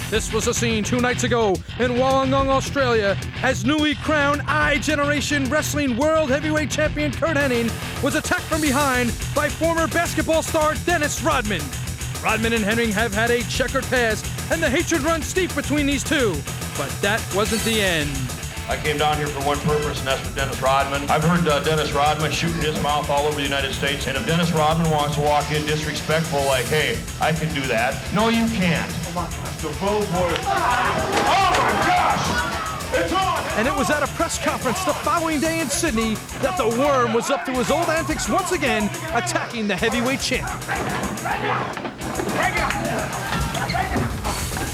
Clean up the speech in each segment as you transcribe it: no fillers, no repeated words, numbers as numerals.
This was a scene 2 nights ago in Wollongong, Australia, as newly crowned I-Generation Wrestling World Heavyweight Champion Curt Hennig was attacked from behind by former basketball star Dennis Rodman. Rodman and Hennig have had a checkered past, and the hatred runs deep between these two. But that wasn't the end. I came down here for one purpose, and that's for Dennis Rodman. I've heard Dennis Rodman shooting his mouth all over the United States, and if Dennis Rodman wants to walk in disrespectful like, hey, I can do that, no, you can't. Come on, the both boys. Oh my gosh! It's on! And it was at a press conference the following day in Sydney that the Worm was up to his old antics once again, attacking the heavyweight champ.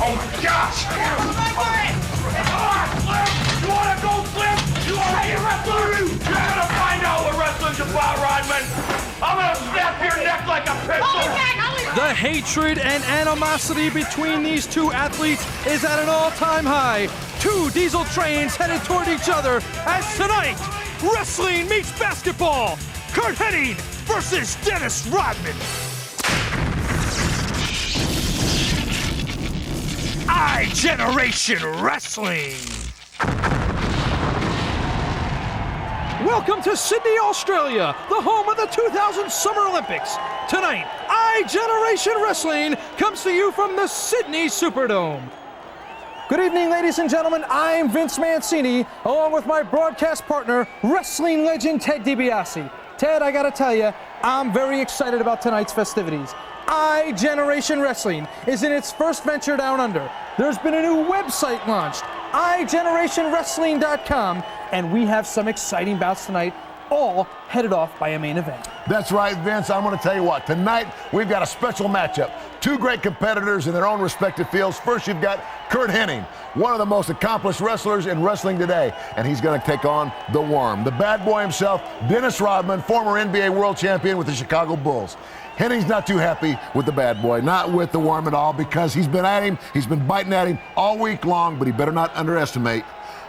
Oh my gosh! You wanna go, Slim? You wanna be a wrestler? You're gonna find out what wrestling's about, Rodman. I'm gonna snap your neck like a pistol. The hatred and animosity between these two athletes is at an all-time high. Two diesel trains headed toward each other as tonight, wrestling meets basketball. Curt Hennig versus Dennis Rodman. I-Generation Wrestling. Welcome to Sydney, Australia, the home of the 2000 Summer Olympics. Tonight, I-Generation Wrestling comes to you from the Sydney Superdome. Good evening, ladies and gentlemen. I'm Vince Mancini, along with my broadcast partner, wrestling legend Ted DiBiase. Ted, I gotta tell you, I'm very excited about tonight's festivities. I-Generation Wrestling is in its first venture down under. There's been a new website launched, iGenerationWrestling.com, and we have some exciting bouts tonight, all headed off by a main event. That's right, Vince. I'm going to tell you what. Tonight, we've got a special matchup. Two great competitors in their own respective fields. First, you've got Curt Hennig, one of the most accomplished wrestlers in wrestling today, and he's going to take on the Worm, the bad boy himself, Dennis Rodman, former NBA world champion with the Chicago Bulls. Hennig's not too happy with the bad boy, not with the Worm at all, because he's been at him, he's been biting at him all week long, but he better not underestimate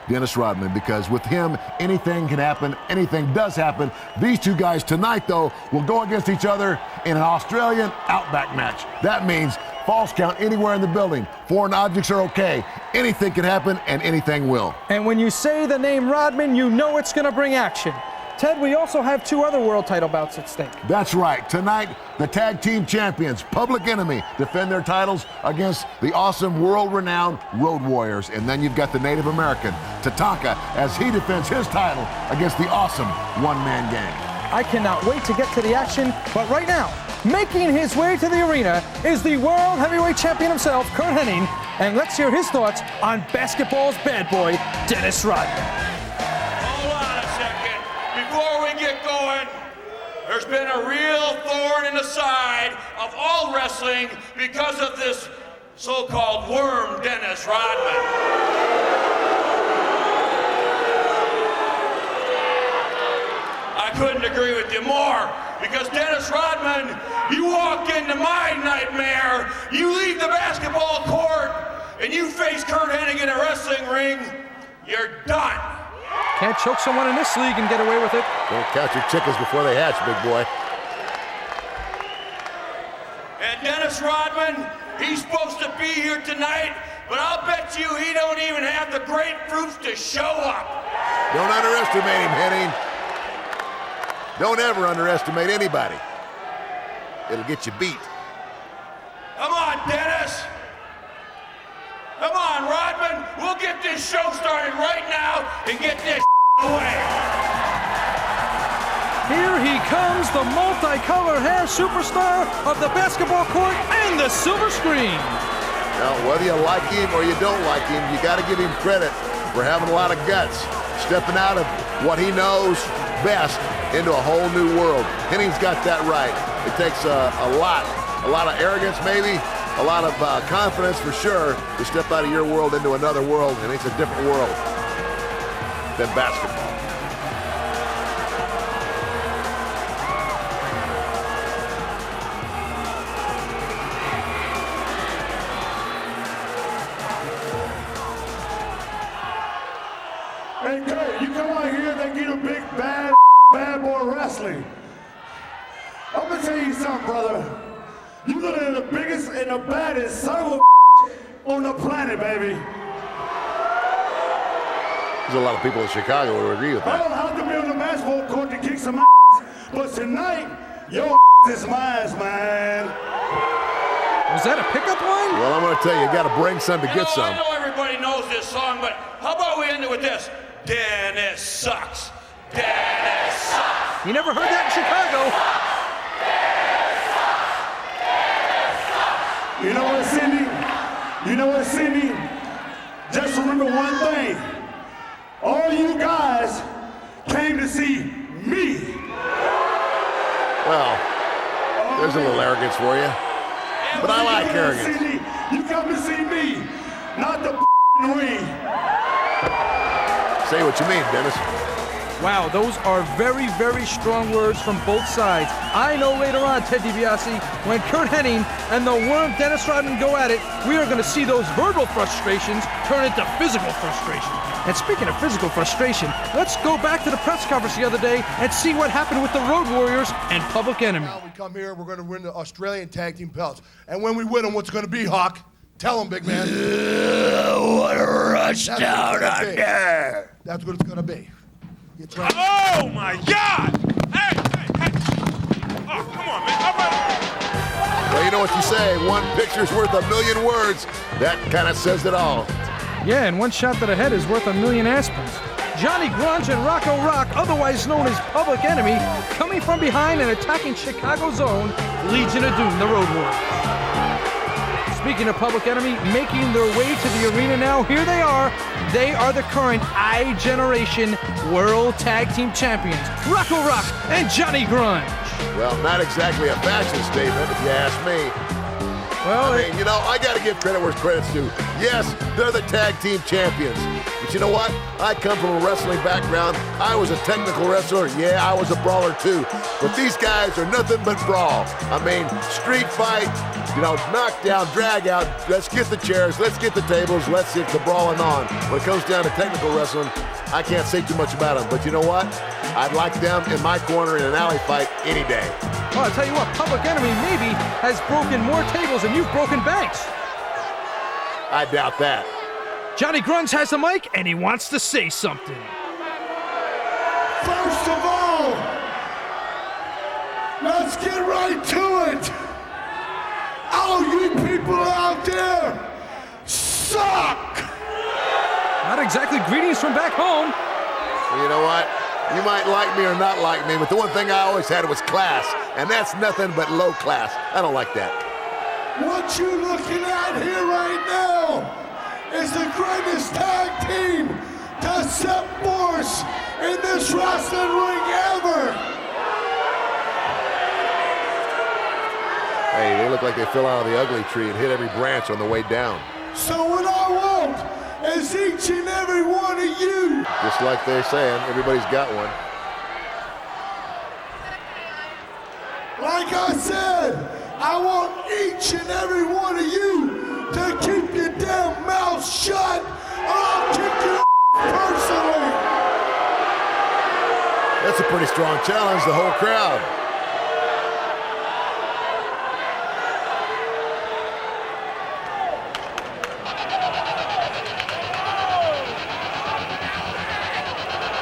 Dennis Rodman, because with him, anything can happen, anything does happen. These two guys tonight, though, will go against each other in an Australian Outback match. That means falls count anywhere in the building. Foreign objects are okay. Anything can happen, and anything will. And when you say the name Rodman, you know it's going to bring action. Ted, we also have two other world title bouts at stake. That's right. Tonight, the tag team champions, Public Enemy, defend their titles against the awesome world-renowned Road Warriors. And then you've got the Native American, Tatanka, as he defends his title against the awesome one-man gang. I cannot wait to get to the action, but right now, making his way to the arena is the World Heavyweight Champion himself, Curt Hennig, and let's hear his thoughts on basketball's bad boy, Dennis Rodman. Before we get going, there's been a real thorn in the side of all wrestling because of this so-called Worm, Dennis Rodman. I couldn't agree with you more, because Dennis Rodman, you walk into my nightmare, you leave the basketball court, and you face Curt Hennig in a wrestling ring, you're done. Can't choke someone in this league and get away with it. Don't count your chickens before they hatch, big boy. And Dennis Rodman, he's supposed to be here tonight, but I'll bet you he don't even have the grapefruits to show up. Don't underestimate him, Hennig. Don't ever underestimate anybody. It'll get you beat. Come on, Dennis. Come on, Rodman. We'll get this show started right now and get this away. Here he comes, the multicolored hair superstar of the basketball court and the silver screen. Now, whether you like him or you don't like him, you got to give him credit for having a lot of guts, stepping out of what he knows best into a whole new world. Hennig's got that right. It takes a lot of arrogance maybe, a lot of confidence for sure to step out of your world into another world, and it's a different world than basketball. Hey, Curt, you come out here and they get a big bad boy wrestling. I'm gonna tell you something, brother. You look at the biggest and the baddest son of a on the planet, baby. There's a lot of people in Chicago who agree with I that. don't have to be on the basketball court to kick some ass, but tonight, your is mine, man. Was that a pickup line? Well, I'm going to tell you got to bring some to get some. I know everybody knows this song, but how about we end it with this? Dennis sucks. Dennis sucks. You never heard that in Chicago. You know what, Cindy? You know what, Cindy? Just remember one thing. All you guys came to see me. Well, there's a little arrogance for you. But I like arrogance. Cindy, you come to see me, not the ring. Say what you mean, Dennis. Wow, those are very, very strong words from both sides. I know later on, Ted DiBiase, when Kurt Hennig and the Worm Dennis Rodman go at it, we are going to see those verbal frustrations turn into physical frustration. And speaking of physical frustration, let's go back to the press conference the other day and see what happened with the Road Warriors and Public Enemy. Now we come here, we're going to win the Australian Tag Team belts. And when we win them, what's it going to be, Hawk? Tell them, big man. What a rush down under. That's what it's going to be. It's right. Oh my God! Hey! Oh, come on, man. All right. Well, you know what you say, one picture's worth a million words. That kind of says it all. Yeah, and one shot to the head is worth a million aspirins. Johnny Grunge and Rocco Rock, otherwise known as Public Enemy, coming from behind and attacking Chicago's own Legion of Doom, the Road Warriors. Speaking of Public Enemy, making their way to the arena now, here they are. They are the current I-Generation World Tag Team Champions, Rocco Rock and Johnny Grunge. Well, not exactly a fashion statement, if you ask me. Well, I mean, you know, I got to give credit where credit's due. Yes, they're the tag team champions. But you know what? I come from a wrestling background. I was a technical wrestler. Yeah, I was a brawler too. But these guys are nothing but brawl. I mean, street fight, you know, knockdown, drag out. Let's get the chairs. Let's get the tables. Let's get the brawling on. When it comes down to technical wrestling, I can't say too much about them. But you know what? I'd like them in my corner in an alley fight any day. well, I'll tell you what, Public Enemy maybe has broken more tables than you've broken banks. I doubt that. Johnny Grunge has the mic and he wants to say something. First of all, let's get right to it. All you people out there suck. Not exactly greetings from back home. Well, you know what? You might like me or not like me, but the one thing I always had was class, and that's nothing but low class. I don't like that. What you looking at here right now is the greatest tag team to set force in this wrestling ring ever. Hey, they look like they fell out of the ugly tree and hit every branch on the way down. So what I want is each and every one of you Just like they're saying, everybody's got one. like I said, I want each and every one of you to keep your damn mouth shut or I'll kick your personally. That's a pretty strong challenge, the whole crowd.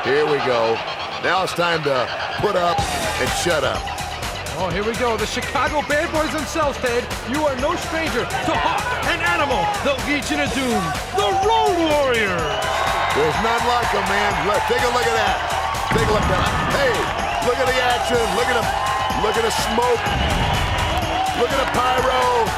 Here we go. Now it's time to put up and shut up. Oh, here we go. The Chicago Bad Boys themselves, Ted. You are no stranger to Hawk and Animal, the Legion of Doom, the Road Warriors. There's none like them, man. Take a look at that. Take a look at that. Hey, look at the action. Look at the smoke. Look at the pyro.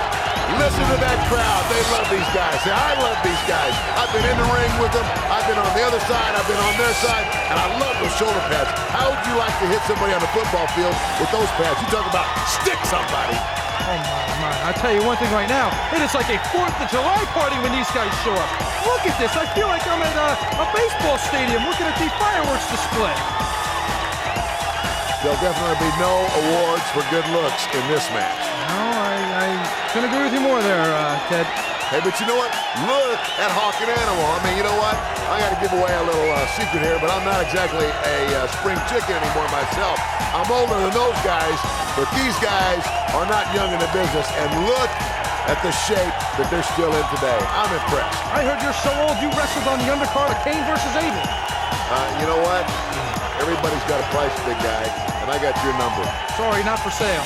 Listen to that crowd. They love these guys. I love these guys. I've been in the ring with them. I've been on the other side. I've been on their side. And I love those shoulder pads. How would you like to hit somebody on the football field with those pads? You talk about stick somebody. Oh, my. I'll tell you one thing right now. It is like a 4th of July party when these guys show up. Look at this. I feel like I'm at a baseball stadium looking at the fireworks display. There'll definitely be no awards for good looks in this match. No, I couldn't agree with you more there, Ted. Hey, but you know what? Look at Hawk and Animal. I mean, you know what? I got to give away a little secret here, but I'm not exactly a spring chicken anymore myself. I'm older than those guys, but these guys are not young in the business. And look at the shape that they're still in today. I'm impressed. I heard you're so old you wrestled on the undercard of Kane versus Abel. You know what? Everybody's got a price, big guy, and I got your number. Sorry, not for sale.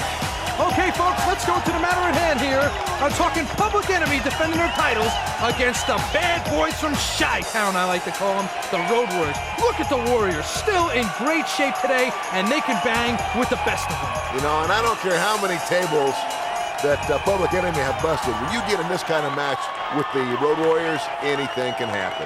Okay, folks, let's go to the matter at hand here. I'm talking Public Enemy defending their titles against the bad boys from Chi-Town, I like to call them, the Road Warriors. Look at the Warriors, still in great shape today, and they can bang with the best of them. You know, and I don't care how many tables that Public Enemy have busted. When you get in this kind of match with the Road Warriors, anything can happen.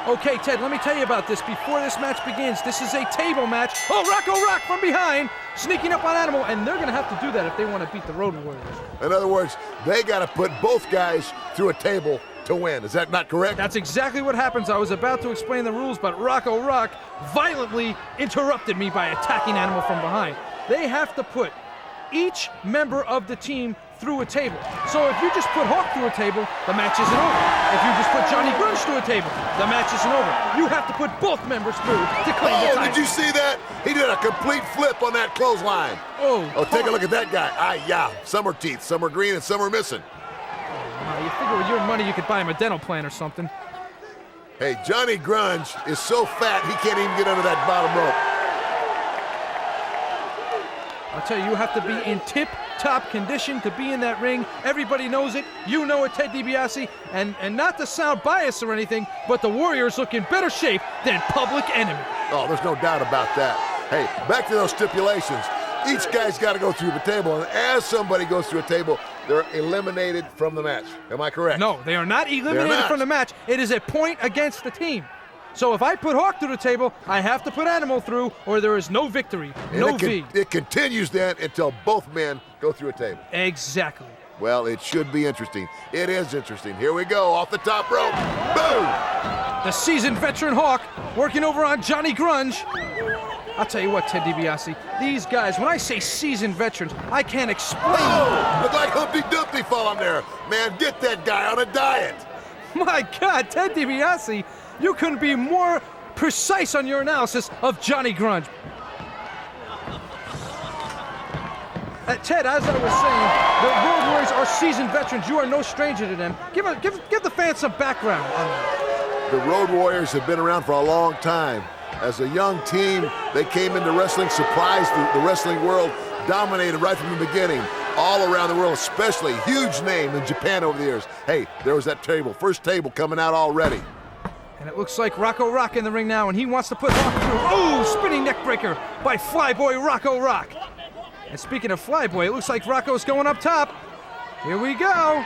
Okay, Ted, let me tell you about this. Before this match begins, this is a table match. Oh, Rock from behind, sneaking up on Animal, and they're going to have to do that if they want to beat the Road Warriors. In other words, they got to put both guys through a table to win. Is that not correct? That's exactly what happens. I was about to explain the rules, but Rock violently interrupted me by attacking Animal from behind. They have to put each member of the team through a table. So if you just put Hawk through a table, the match isn't over. If you just put Johnny Grunge through a table, the match isn't over. You have to put both members through to claim the title. Did you see that? He did a complete flip on that clothesline. Oh, take a look at that guy. Yeah, some are teeth, some are green, and some are missing. You figure with your money you could buy him a dental plan or something. Hey, Johnny Grunge is so fat he can't even get under that bottom rope. I'll tell you, you have to be in tip-top condition to be in that ring. Everybody knows it. You know it, Ted DiBiase. And not to sound biased or anything, but the Warriors look in better shape than Public Enemy. Oh, there's no doubt about that. Hey, back to those stipulations. Each guy's got to go through the table, and as somebody goes through a table, they're eliminated from the match. Am I correct? No, they are not eliminated from the match. It is a point against the team. So if I put Hawk through the table, I have to put Animal through, or there is no victory, no V. It continues then until both men go through a table. Exactly. Well, it should be interesting. It is interesting. Here we go, off the top rope. Boom! The seasoned veteran Hawk working over on Johnny Grunge. I'll tell you what, Ted DiBiase, these guys, when I say seasoned veterans, I can't explain. Oh, look like Humpty Dumpty falling there. Man, get that guy on a diet. My God, Ted DiBiase, you couldn't be more precise on your analysis of Johnny Grunge. Ted, as I was saying, the Road Warriors are seasoned veterans. You are no stranger to them. Give the fans some background on them. The Road Warriors have been around for a long time. As a young team, they came into wrestling, surprised the wrestling world, dominated right from the beginning. All around the world, especially huge name in Japan over the years. Hey, there was that table, first table coming out already. And it looks like Rock in the ring now, and he wants to put Hawk through. Oh, spinning neck breaker by Flyboy Rock. And speaking of Flyboy, it looks like Rocco's going up top. Here we go.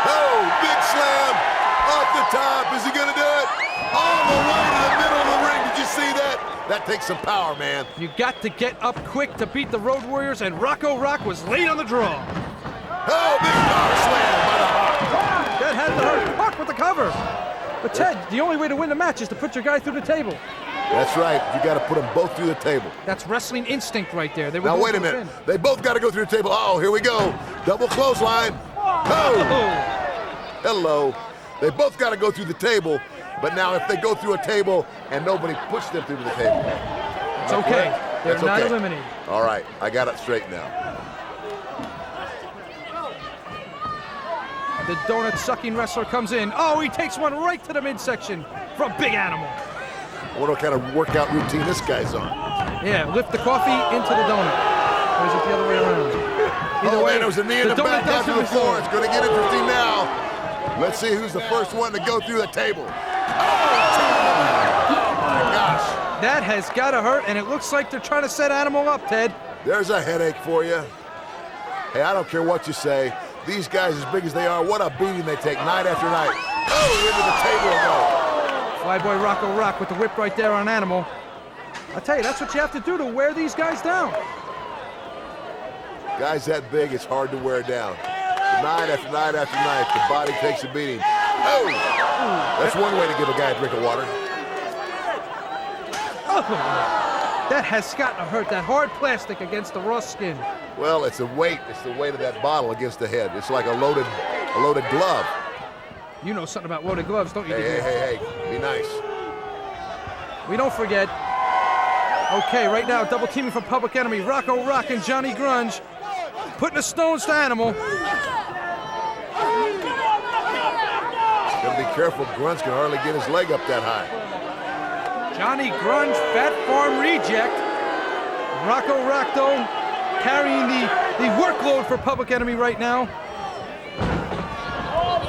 Oh, big slam off the top. Is he going to do it? All the way to the middle of the ring. Did you see that? That takes some power, man. You got to get up quick to beat the Road Warriors, and Rock was late on the draw. Oh, big power slam by the Hawk. That had to hurt. Hawk with the cover. But Ted, the only way to win the match is to put your guy through the table. That's right. You got to put them both through the table. That's wrestling instinct right there. Now, wait a minute. They both got to go through the table. Oh, here we go. Double clothesline. Oh. Hello. They both got to go through the table, but now if they go through a table and nobody pushed them through the table. It's okay. They're not eliminated. All right. I got it straight now. The donut-sucking wrestler comes in. Oh, he takes one right to the midsection from Big Animal. I wonder what kind of workout routine this guy's on. Yeah, lift the coffee into the donut. Or is it the other way around? Either way, man, there was a knee in the back down to the floor. It's going to get interesting now. Let's see who's the first one to go through the table. Oh, my gosh. That has got to hurt, and it looks like they're trying to set Animal up, Ted. There's a headache for you. Hey, I don't care what you say. These guys, as big as they are, what a beating they take night after night. Oh, into the table go. Flyboy Rock with the whip right there on Animal. I tell you, that's what you have to do to wear these guys down. Guys that big, it's hard to wear down. Night after night after night, the body takes a beating. Oh! That's one way to give a guy a drink of water. Oh! That has got to hurt, that hard plastic against the raw skin. Well, it's the weight. It's the weight of that bottle against the head. It's like a loaded glove. You know something about loaded gloves, don't you? Hey, be nice. We don't forget. Okay, right now, double teaming from Public Enemy. Rock and Johnny Grunge. putting the stones to Animal. Gotta be careful. Grunt's can hardly get his leg up that high. Johnny Grunge, Fat Farm reject. Rocco Rock, though, carrying the workload for Public Enemy right now.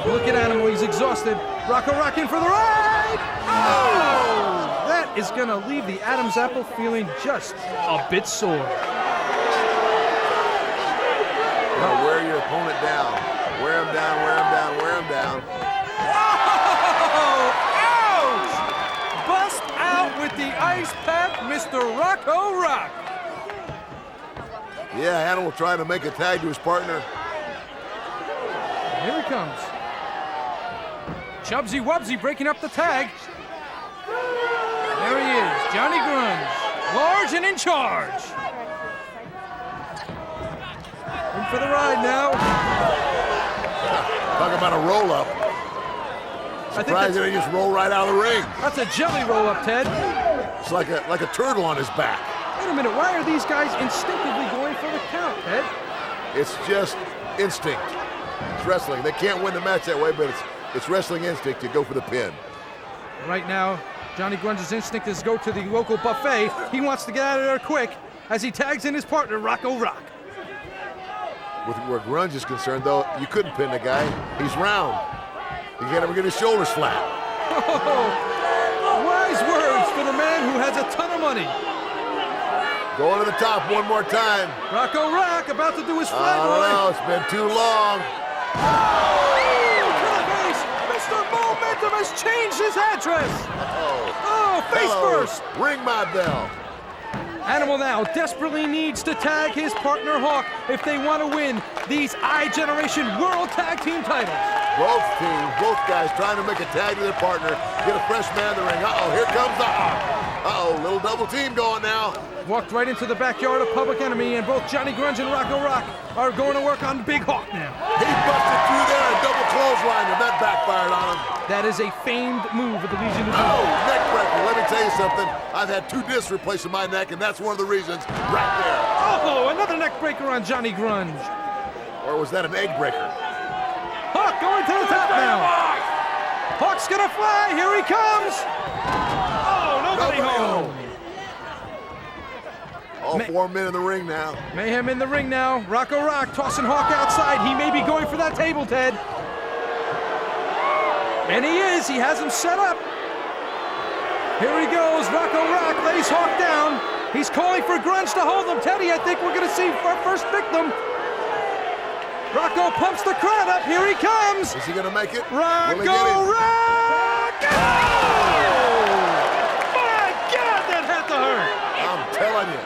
Look at Animal, he's exhausted. Rocco Rock in for the ride! Oh! That is gonna leave the Adam's apple feeling just a bit sore. Now wear your opponent down. Wear him down, wear him down, wear him down. Oh! Ouch! Bust out with the ice pack, Mr. Rocco Rock. Yeah, Animal trying to make a tag to his partner. Here he comes. Chubsy Wubsy breaking up the tag. There he is, Johnny Grunge, large and in charge. In for the ride now. Talk about a roll-up. Surprised they didn't just roll right out of the ring. That's a jelly roll-up, Ted. It's like a turtle on his back. Wait a minute, why are these guys instinctively going for the count, Ted? It's just instinct. It's wrestling. They can't win the match that way, but it's wrestling instinct to go for the pin. Right now, Johnny Grunge's instinct is to go to the local buffet. He wants to get out of there quick as he tags in his partner, Rocco Rock. With where Grunge is concerned, though, you couldn't pin the guy. He's round. He can't ever get his shoulders flat. Oh, wise words for the man who has a ton of money. Going to the top one more time. Rocco Rock about to do his I flag don't know. It's been too long. Mr. Momentum has changed his address. Oh, face Hello. first. Ring my bell. Animal now desperately needs to tag his partner Hawk if they want to win these I-Generation World Tag Team titles. Both teams, both guys trying to make a tag to their partner, get a fresh man in the ring. Uh-oh, here comes the Hawk. Uh-oh, little double team going now. Walked right into the backyard of Public Enemy, and both Johnny Grunge and Rocco Rock are going to work on Big Hawk now. He busted through there and double clothesline, and that backfired on him. That is a famed move of the Legion of Oh, Doom. neck breaker. Let me tell you something. I've had 2 discs replaced in my neck, and that's one of the reasons right there. Oh, another neck breaker on Johnny Grunge. Or was that an egg breaker? Hawk going to the top now. Hawk's gonna fly. Here he comes. Oh, nobody home. All 4 men in the ring now. Mayhem in the ring now. Rocco Rock tossing Hawk outside. He may be going for that table, Ted. And he is. He has him set up. Here he goes. Rocco Rock lays Hawk down. He's calling for Grunge to hold him. Teddy, I think we're going to see our first victim. Rocco pumps the crowd up. Here he comes. Is he going to make it? Rocco Will he get him? Rock! Oh! My God, that had to hurt. I'm telling you.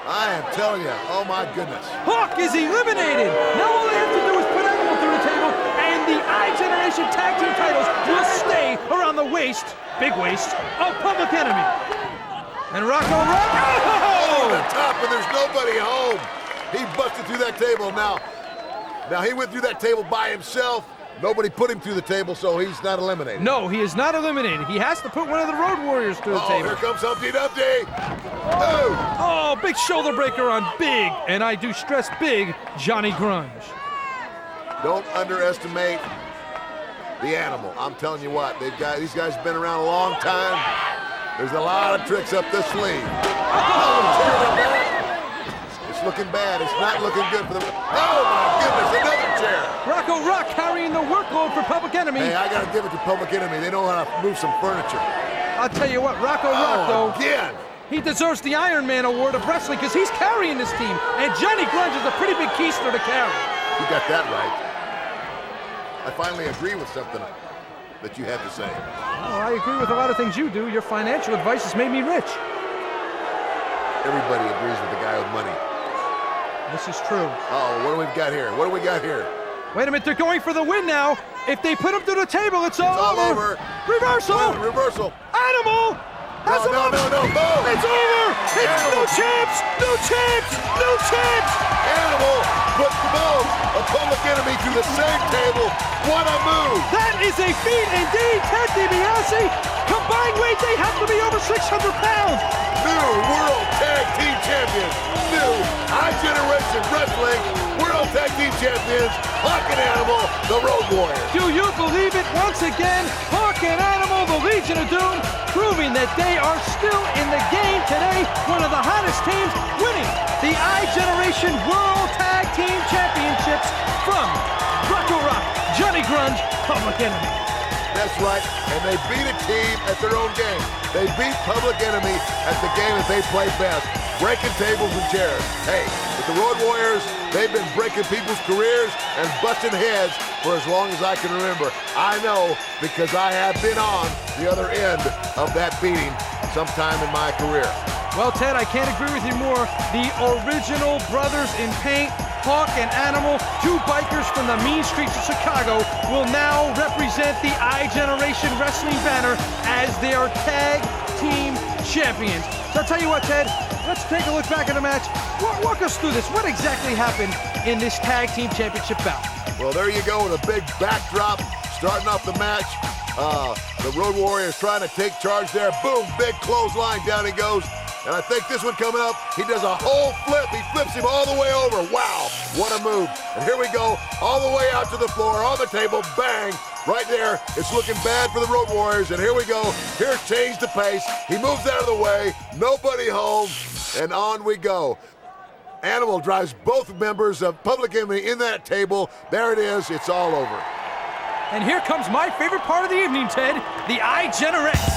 I am telling you. Oh, my goodness. Hawk is eliminated. Now all they have to do is put Animal through the table, and the I-Generation Tag Team titles will stay around the waist, big waist, of Public Enemy. And Rocco Rock, Over the oh! top, and there's nobody home. He busted through that table. Now he went through that table by himself. Nobody put him through the table, so he's not eliminated. No, he is not eliminated. He has to put one of the Road Warriors through the Oh, table. here comes Humpty Dumpty. Oh! Oh, big shoulder breaker on big, and I do stress big, Johnny Grunge. Don't underestimate the Animal. I'm telling you what, these guys have been around a long time. There's a lot of tricks up this sleeve. It's looking bad. It's not looking good for them. Oh my goodness, another chair. Rocco Rock carrying the workload for Public Enemy. Hey, I gotta give it to Public Enemy. They know how to move some furniture. I'll tell you what, Rocco Rock, though, Again. he deserves the Iron Man award of wrestling because he's carrying this team. And Johnny Grunge is a pretty big keister to carry. You got that right. I finally agree with something that you have to say. Oh, I agree with a lot of things you do. Your financial advice has made me rich. Everybody agrees with the guy with money. This is true. Oh, what do we got here? What do we got here? Wait a minute, they're going for the win now. If they put him through the table, it's all over. Reversal! Reversal. Animal! Has him up. No. Boom. It's over! It's Animal. new champs! New champs! New champs! Animal put both a Public Enemy to the same table. What a move! That is a feat indeed, Ted DiBiase. Combined weight, they have to be over 600 pounds. New World Tag Team Champions. New I-Generation Wrestling Tag Team Champions, Hawk and Animal, the Road Warriors. Do you believe it? Once again, Hawk and Animal, the Legion of Doom, proving that they are still in the game today. One of the hottest teams, winning the iGeneration World Tag Team Championships from Rocco Rock, Johnny Grunge, Public Enemy. That's right, and they beat a team at their own game. They beat Public Enemy at the game that they play best, breaking tables and chairs. Hey, with the Road Warriors, they've been breaking people's careers and busting heads for as long as I can remember. I know because I have been on the other end of that beating sometime in my career. Well, Ted, I can't agree with you more. The original brothers in paint, Hawk and Animal, two bikers from the mean streets of Chicago, will now represent the iGeneration Wrestling banner as their tag team champions. So I'll tell you what, Ted, let's take a look back at the match. Walk us through this. What exactly happened in this tag team championship bout? Well, there you go with a big backdrop starting off the match. The Road Warriors trying to take charge there. Boom, big clothesline, down he goes. And I think this one coming up, he does a whole flip. He flips him all the way over. Wow, what a move. And here we go, all the way out to the floor, on the table, bang. Right there, it's looking bad for the Road Warriors. And here we go, here's change the pace. He moves out of the way, nobody home, and on we go. Animal drives both members of Public Enemy in that table. There it is, it's all over. And here comes my favorite part of the evening, Ted, the iGeneration.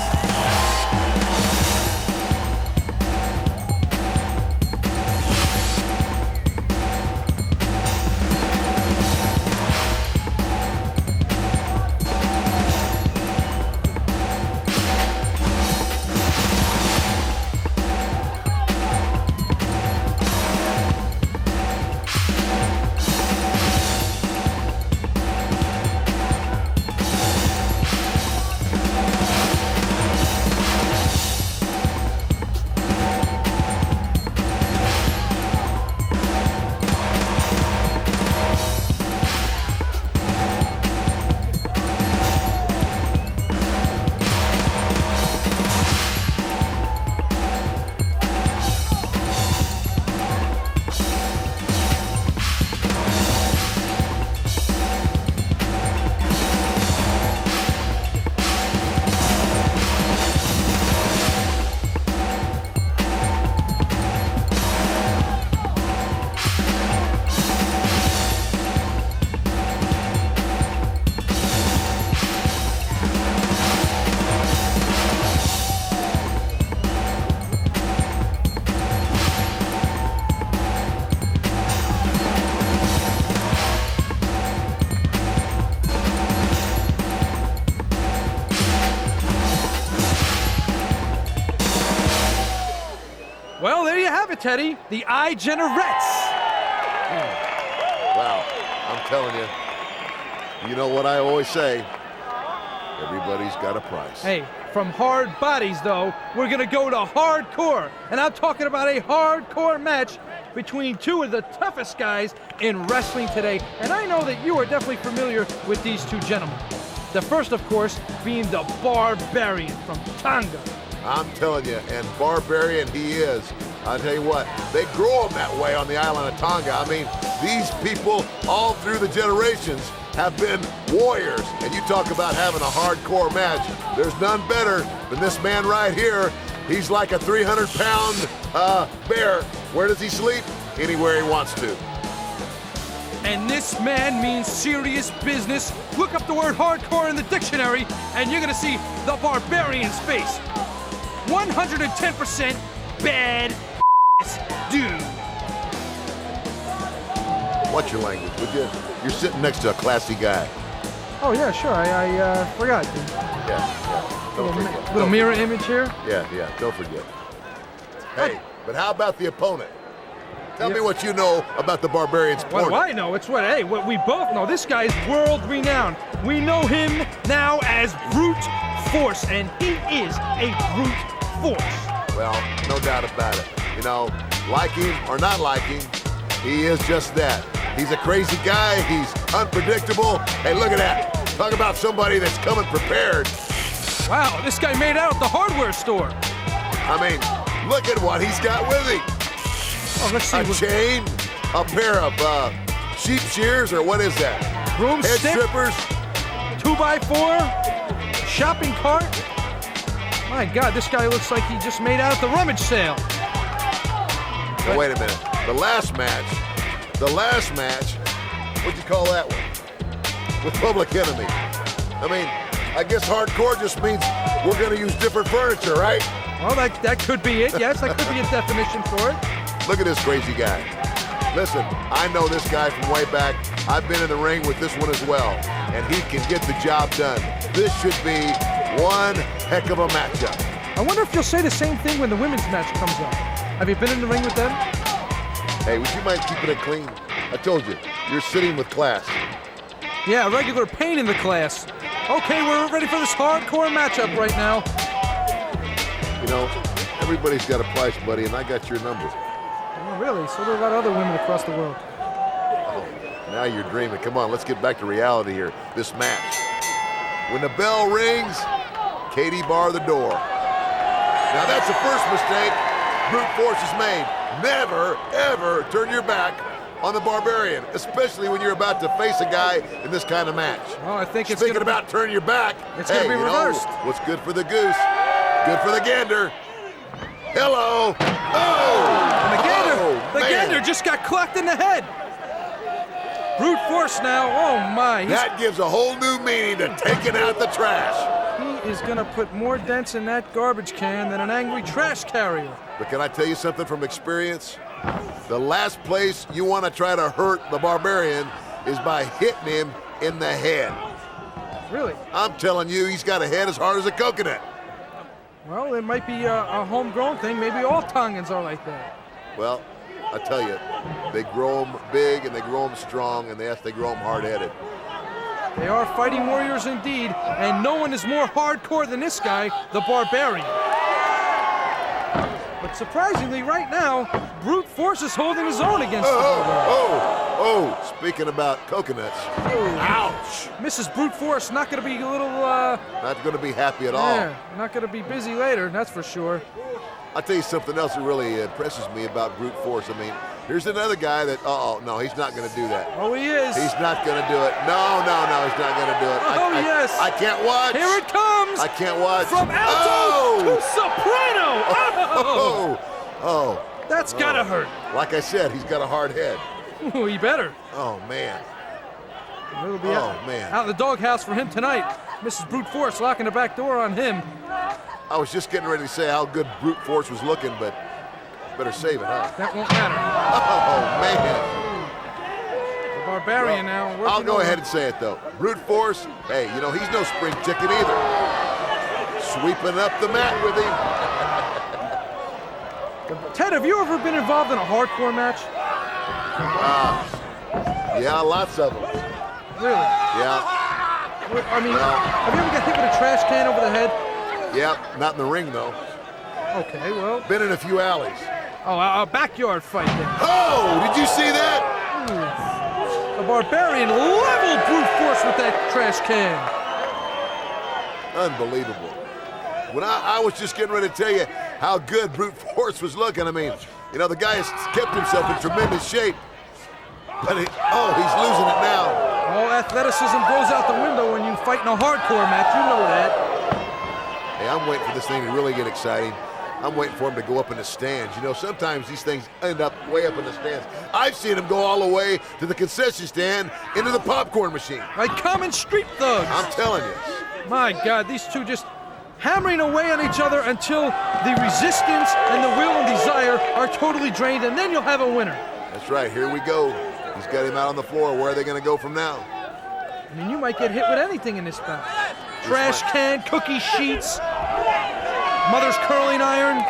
Well, there you have it, Teddy. The iGenerettes. Wow, I'm telling you, you know what I always say, everybody's got a price. Hey, from hard bodies, though, we're going to go to hardcore. And I'm talking about a hardcore match between two of the toughest guys in wrestling today. And I know that you are definitely familiar with these two gentlemen. The first, of course, being the Barbarian from Tonga. I'm telling you, and Barbarian he is. I'll tell you what, they grow them that way on the island of Tonga. I mean, these people all through the generations have been warriors. And you talk about having a hardcore match. There's none better than this man right here. He's like a 300-pound bear. Where does he sleep? Anywhere he wants to. And this man means serious business. Look up the word hardcore in the dictionary, and you're gonna see the Barbarian's face. 110% bad dude. Watch your language, would you? You're sitting next to a classy guy. Oh yeah, sure. I forgot. Yeah. Don't forget. Little mirror image here. Yeah. Don't forget. Hey, but how about the opponent? Tell me what you know about the Barbarian's What do I know? It's what we both know. This guy's world renowned. We know him now as Brute Force, and he is a brute force. Well, no doubt about it. You know, like him or not like him, he is just that. He's a crazy guy. He's unpredictable. Hey, look at that. Talk about somebody that's coming prepared. Wow, this guy made out at the hardware store. I mean, look at what he's got with him. Oh, let's see. A chain, a pair of sheep shears, or what is that? Head Broomstick, strippers? 2x4, shopping cart. My God, this guy looks like he just made out at the rummage sale. Now, wait a minute. The last match, what'd you call that one? With Public Enemy. I mean, I guess hardcore just means we're going to use different furniture, right? Well, that could be it. Yes, that could be a definition for it. Look at this crazy guy. Listen, I know this guy from way back. I've been in the ring with this one as well, and he can get the job done. This should be one heck of a matchup. I wonder if you'll say the same thing when the women's match comes up. Have you been in the ring with them? Hey, would you mind keeping it clean? I told you, you're sitting with class. Yeah, a regular pain in the class. Okay, we're ready for this hardcore matchup right now. You know, everybody's got a price, buddy, and I got your number. Oh, really? So do a lot of other women across the world. Oh, now you're dreaming. Come on, let's get back to reality here. This match. When the bell rings, Katie bar the door. Now that's the first mistake brute force has made. Never, ever turn your back on the Barbarian, especially when you're about to face a guy in this kind of match. Oh, I think it's Speaking gonna about turning your back, it's gonna be reversed. What's good for the goose, good for the gander. Hello. Oh! And the gander, Oh, the man. gander just got clocked in the head. Brute force now. Oh my! That gives a whole new meaning to taking out the trash. He is gonna put more dents in that garbage can than an angry trash carrier. But can I tell you something from experience? The last place you want to try to hurt the Barbarian is by hitting him in the head. Really? I'm telling you, he's got a head as hard as a coconut. Well, it might be a homegrown thing. Maybe all Tongans are like that. Well, I tell you, they grow them big and they grow them strong, and they grow them hard-headed. They are fighting warriors indeed, and no one is more hardcore than this guy, the Barbarian. But surprisingly, right now, brute force is holding his own against the Barbarian. Speaking about coconuts. Ouch! Mrs. Brute Force not going to be a little, Not going to be happy at all. yeah, not going to be busy later, that's for sure. I'll tell you something else that really impresses me about brute force. I mean, here's another guy that, no, he's not going to do that. Oh, he is. He's not going to do it. No, he's not going to do it. Oh, yes. I can't watch. Here it comes. I can't watch. From alto to soprano. Oh. That's got to hurt. Like I said, he's got a hard head. Oh, he better. Oh, man. It'll be man. out in the doghouse for him tonight. Mrs. Brute Force locking the back door on him. I was just getting ready to say how good brute force was looking, but better save it, huh? That won't matter. Oh, man. The Barbarian now. I'll go ahead and say it, though. Brute force, hey, he's no spring chicken either. Sweeping up the mat with him. Ted, have you ever been involved in a hardcore match? Yeah, lots of them. Really? Yeah. I mean, have you ever got hit with a trash can over the head? Yeah, not in the ring, though. Okay, well. Been in a few alleys. Oh, a backyard fight then. Oh, did you see that? The Barbarian leveled brute force with that trash can. Unbelievable. When I was just getting ready to tell you how good brute force was looking, I mean, the guy has kept himself in tremendous shape. But he's losing it now. All athleticism goes out the window when you fight in a hardcore match. You know that. Hey, I'm waiting for this thing to really get exciting. I'm waiting for him to go up in the stands. Sometimes these things end up way up in the stands. I've seen him go all the way to the concession stand into the popcorn machine. Like common street thugs. I'm telling you. My God, these two just hammering away on each other until the resistance and the will and desire are totally drained, and then you'll have a winner. That's right. Here we go. He's got him out on the floor. Where are they going to go from now? I mean, you might get hit with anything in this bout. Trash can, cookie sheets, mother's curling iron.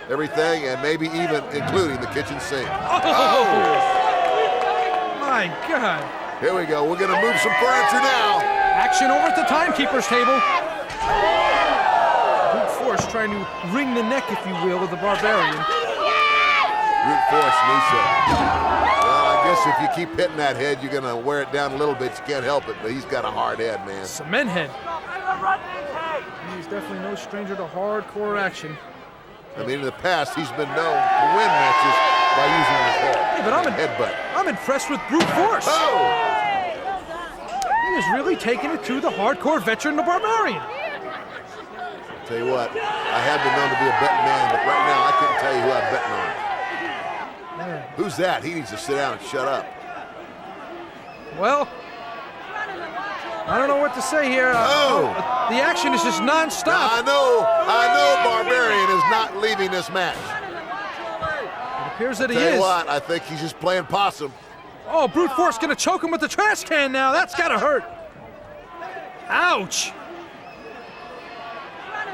Everything, and maybe even including the kitchen sink. Oh! My God. Here we go. We're going to move some furniture now. Action over at the timekeeper's table. Brute force trying to wring the neck, if you will, of the Barbarian. Brute force needs to. Well, I guess if you keep hitting that head, you're going to wear it down a little bit. You can't help it, but he's got a hard head, man. Cement head. He's definitely no stranger to hardcore action. I mean, in the past, he's been known to win matches by using his head. Hey, but I'm I'm impressed with brute force. Oh! He is really taking it to the hardcore veteran, the Barbarian. Tell you what, I have been known to be a betting man, but right now I couldn't tell you who I'm betting on. Who's that? He needs to sit down and shut up. Well, I don't know what to say here. The action is just non-stop. I know Barbarian is not leaving this match. It appears that he Tell you is. what, I think he's just playing possum. Oh, brute force gonna choke him with the trash can now. That's gotta hurt. Ouch.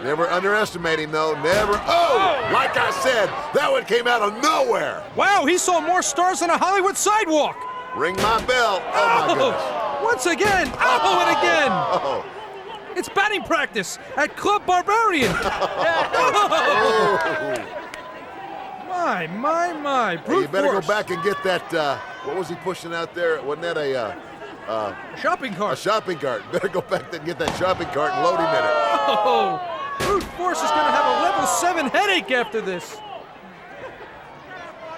Never underestimate him, though. Never. Oh! Like I said, that one came out of nowhere. Wow, he saw more stars than a Hollywood sidewalk. Ring my bell. Oh, my goodness. Once again. Oh, and again. Oh. It's batting practice at Club Barbarian. My. Brute Hey, you better force. go back and get that, what was he pushing out there? Wasn't that a Shopping cart. shopping cart? Better go back and get that shopping cart and load him in it. Oh, brute force is gonna have a level 7 headache after this.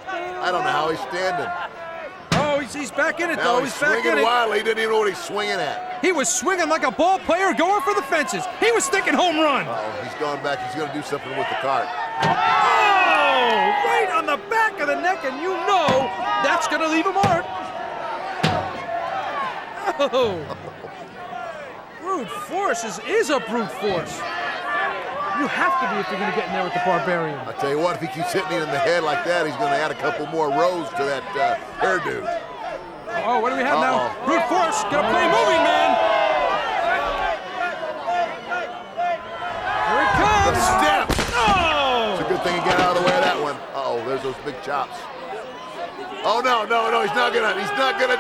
I don't know how he's standing. Oh, he's back in it, Now though. he's He's back in swinging it. wildly. He didn't even know what he's swinging at. He was swinging like a ball player going for the fences. He was thinking home run. Uh-oh, he's going back. He's going to do something with the cart. Oh, right on the back of the neck, and you know that's going to leave a mark. Oh. Brute force is a brute force. You have to be if you're going to get in there with the Barbarian. I tell you what, if he keeps hitting him in the head like that, he's going to add a couple more rows to that hairdo. Oh, what do we have now? Brute force going to play moving man. Here it The comes. step. Oh. It's a good thing he got out of the way of that one. Uh-oh, there's those big chops. Oh, no, he's not gonna.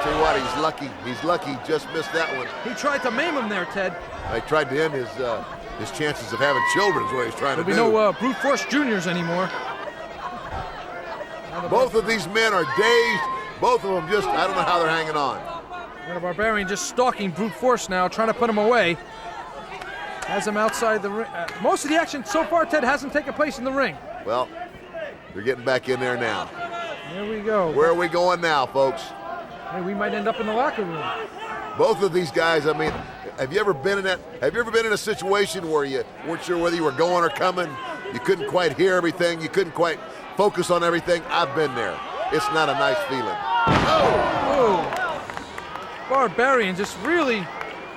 Tell you what, he's lucky. He's lucky. Just missed that one. He tried to maim him there, Ted. He tried to end his chances of having children is what he's trying to There'll do. be no brute force juniors anymore. Both of these men are dazed. Both of them just, I don't know how they're hanging on. And the Barbarian just stalking brute force now, trying to put him away. Has him outside the ring. Most of the action so far, Ted, hasn't taken place in the ring. Well, they're getting back in there now. Here we go. Where are we going now, folks? Hey, we might end up in the locker room. Both of these guys, I mean, have you ever been in a situation where you weren't sure whether you were going or coming? You couldn't quite hear everything. You couldn't quite focus on everything. I've been there. It's not a nice feeling. Oh! Barbarian just really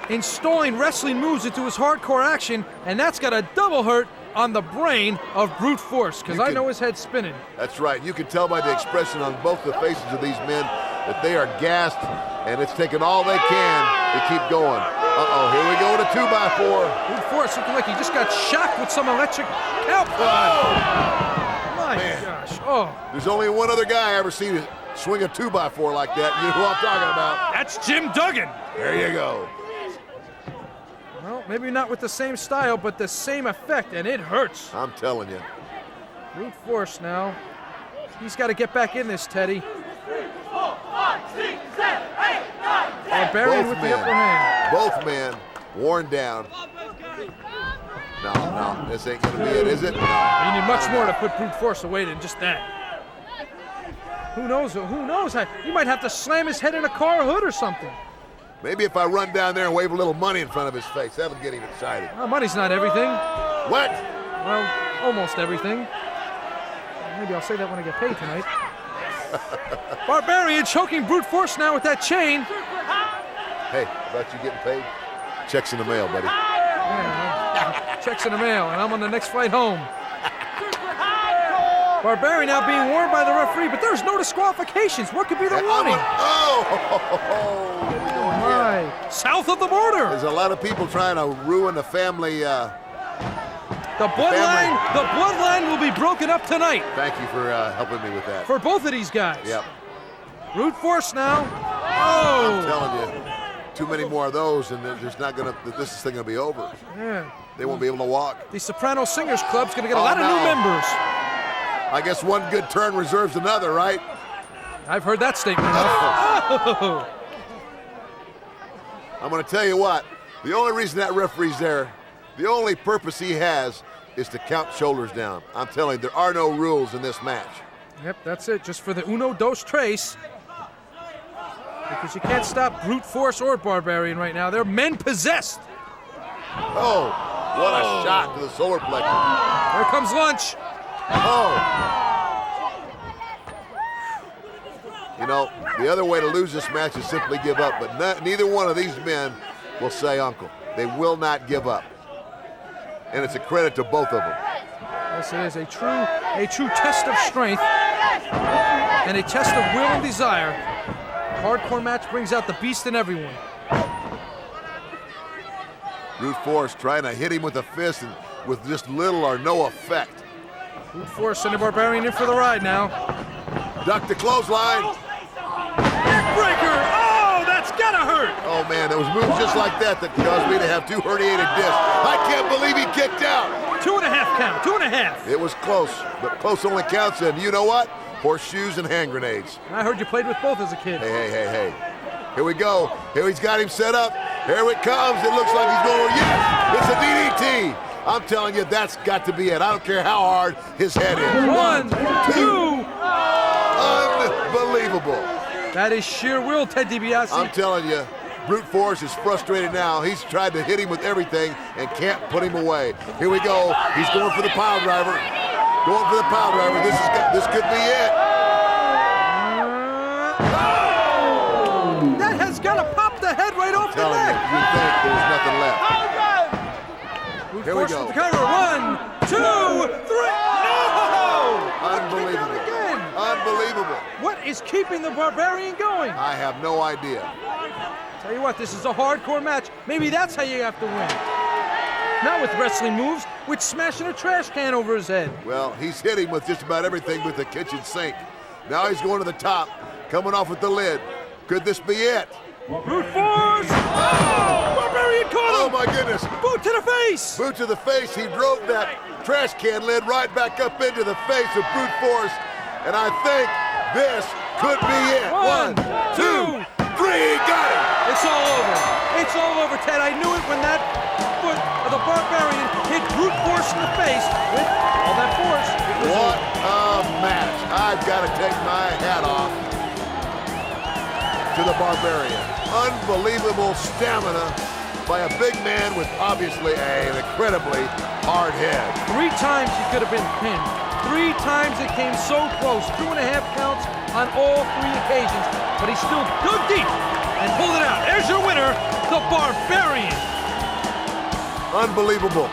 installing wrestling moves into his hardcore action, and that's got a double hurt on the brain of brute force, because I know his head's spinning. That's right. You can tell by the expression on both the faces of these men that they are gassed, and it's taking all they can to keep going. Uh-oh, here we go with a 2x4. Brute force looking like he just got shocked with some electric cow prod. My gosh. Oh. There's only one other guy I ever seen swing a 2x4 like that. You know who I'm talking about. That's Jim Duggan. There you go. Well, maybe not with the same style, but the same effect, and it hurts. I'm telling you. Brute force now. He's got to get back in this, Teddy. Barbarian with the upper hand. Both men worn down. No, this ain't gonna be it, is it? No. You need much more to put brute force away than just that. Who knows? He might have to slam his head in a car hood or something. Maybe if I run down there and wave a little money in front of his face, that'll get him excited. Well, money's not everything. What? Well, almost everything. Maybe I'll say that when I get paid tonight. Barbarian choking brute force now with that chain. Hey, about you getting paid? Checks in the mail, buddy. Yeah, checks in the mail, and I'm on the next flight home. Barbarian now being warned by the referee, but there's no disqualifications. What could be the warning? My. South of the border. There's a lot of people trying to ruin the family. The bloodline will be broken up tonight. Thank you for helping me with that. For both of these guys. Yep. Brute force now. I'm Oh. telling you, too many more of those, and there's not gonna. This is gonna be over. Yeah. They won't be able to walk. The Soprano Singers Club's going to get a lot of new members. I guess one good turn reserves another, right? I've heard that statement enough. Oh. I'm going to tell you what. The only reason that referee's there, the only purpose he has is to count shoulders down. I'm telling you, there are no rules in this match. Yep, that's it, just for the uno, dos, tres. Because you can't stop Brute Force or Barbarian right now. They're men possessed. Oh, what a shot to the solar plexus. Here comes lunch. Oh. You know, the other way to lose this match is simply give up, but neither one of these men will say uncle. They will not give up. And it's a credit to both of them. Yes, it is a true test of strength and a test of will and desire. A hardcore match brings out the beast in everyone. Brute Force trying to hit him with a fist and with just little or no effect. Brute Force sending Barbarian in for the ride now. Duck the clothesline. Neckbreaker! Oh, that's gotta hurt! Oh man, there was moves just like that that caused me to have 2 herniated discs. I can't believe he kicked out. 2.5 count, 2.5. It was close, but close only counts, and you know what? Horseshoes and hand grenades. I heard you played with both as a kid. Hey. Here we go. Here he's got him set up. Here it comes. It looks like he's going, yes, it's a DDT. I'm telling you, that's got to be it. I don't care how hard his head is. 1, 2. Unbelievable. That is sheer will, Ted DiBiase. I'm telling you, Brute Force is frustrated now. He's tried to hit him with everything and can't put him away. Here we go. He's going for the pile driver. Going for the pile driver. This could be it. That has got to pop the head right off the Telling you, neck. you think there's nothing left. Brute Here we Force go. with the cover. 1, 2, 3. No! Unbelievable. Again. Unbelievable. What is keeping the Barbarian going? I have no idea. Tell you what, this is a hardcore match. Maybe that's how you have to win. Not with wrestling moves, with smashing a trash can over his head. Well, he's hit him with just about everything with the kitchen sink. Now he's going to the top, coming off with the lid. Could this be it? Brute Force! Oh! Barbarian caught Oh him! my goodness. Boot to the face! Boot to the face. He drove that trash can lid right back up into the face of Brute Force. And I think this could be it. 1, 2, 3. Got it. It's all over. It's all over, Ted. I knew it when that foot of the Barbarian hit Brute Force in the face with all that force. It was What over. a match. I've got to take my hat off to the Barbarian. Unbelievable stamina by a big man with obviously an incredibly hard head. 3 times he could have been pinned. 3 times it came so close. 2.5 counts on all 3 occasions. But he still dug deep and pulled it out. There's your winner, the Barbarian. Unbelievable.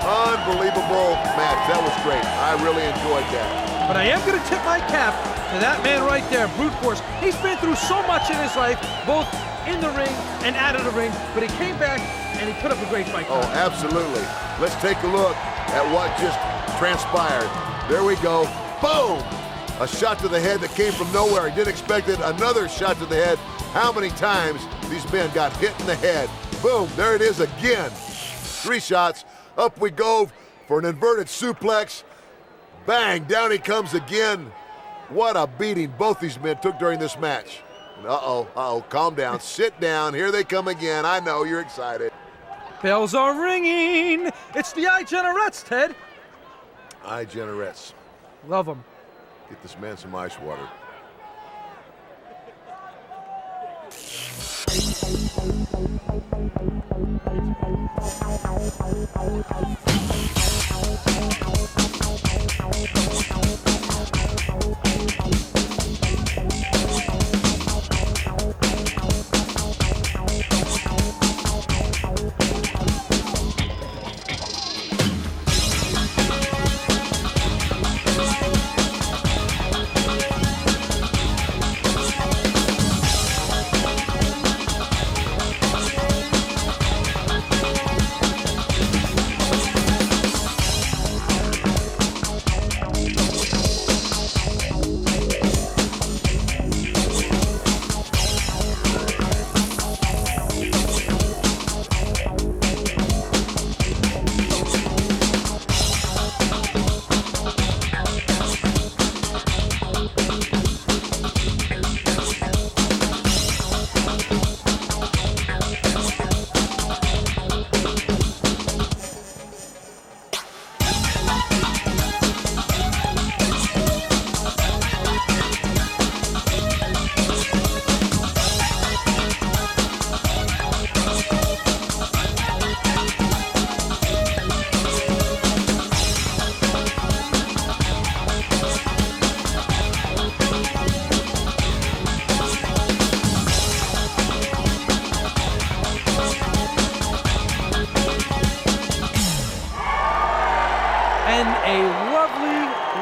Unbelievable match. That was great. I really enjoyed that. But I am going to tip my cap to that man right there, Brute Force. He's been through so much in his life, both in the ring and out of the ring, but he came back and he put up a great fight. Oh, absolutely. Let's take a look at what just transpired. There we go. Boom! A shot to the head that came from nowhere. He didn't expect it. Another shot to the head. How many times these men got hit in the head? Boom, there it is again. 3 shots. Up we go for an inverted suplex. Bang, down he comes again. What a beating both these men took during this match. Uh-oh, calm down. Sit down. Here they come again. I know, you're excited. Bells are ringing. It's the iGenerettes, Ted. iGenerettes. Love them. Get this man some ice water.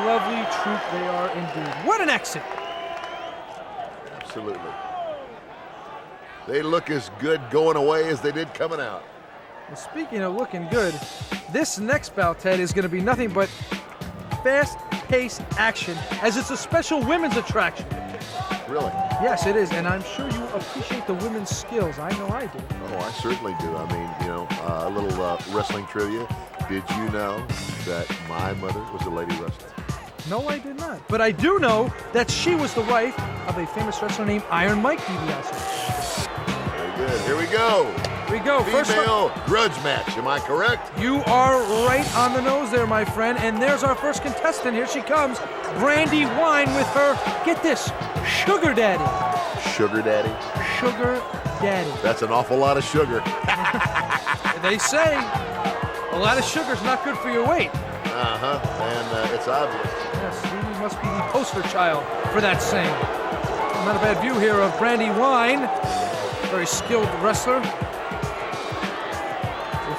lovely troupe they are indeed. What an exit. Absolutely. They look as good going away as they did coming out. Well, speaking of looking good, this next bout, Ted, is going to be nothing but fast-paced action, as it's a special women's attraction. Really? Yes, it is, and I'm sure you appreciate the women's skills. I know I do. Oh, I certainly do. I mean, you know, a little wrestling trivia. Did you know that my mother was a lady wrestler? No, I did not. But I do know that she was the wife of a famous wrestler named Iron Mike DiBiase. Very good. Here we go. Here we go. Female grudge match. Am I correct? You are right on the nose there, my friend. And there's our first contestant. Here she comes. Brandy Wine with her, get this, Sugar Daddy. Sugar daddy? Sugar Daddy. That's an awful lot of sugar. They say a lot of sugar's not good for your weight. Uh-huh. And it's obvious. Yes, he must be the poster child for that saying. Not a bad view here of Brandy Wine. Very skilled wrestler. With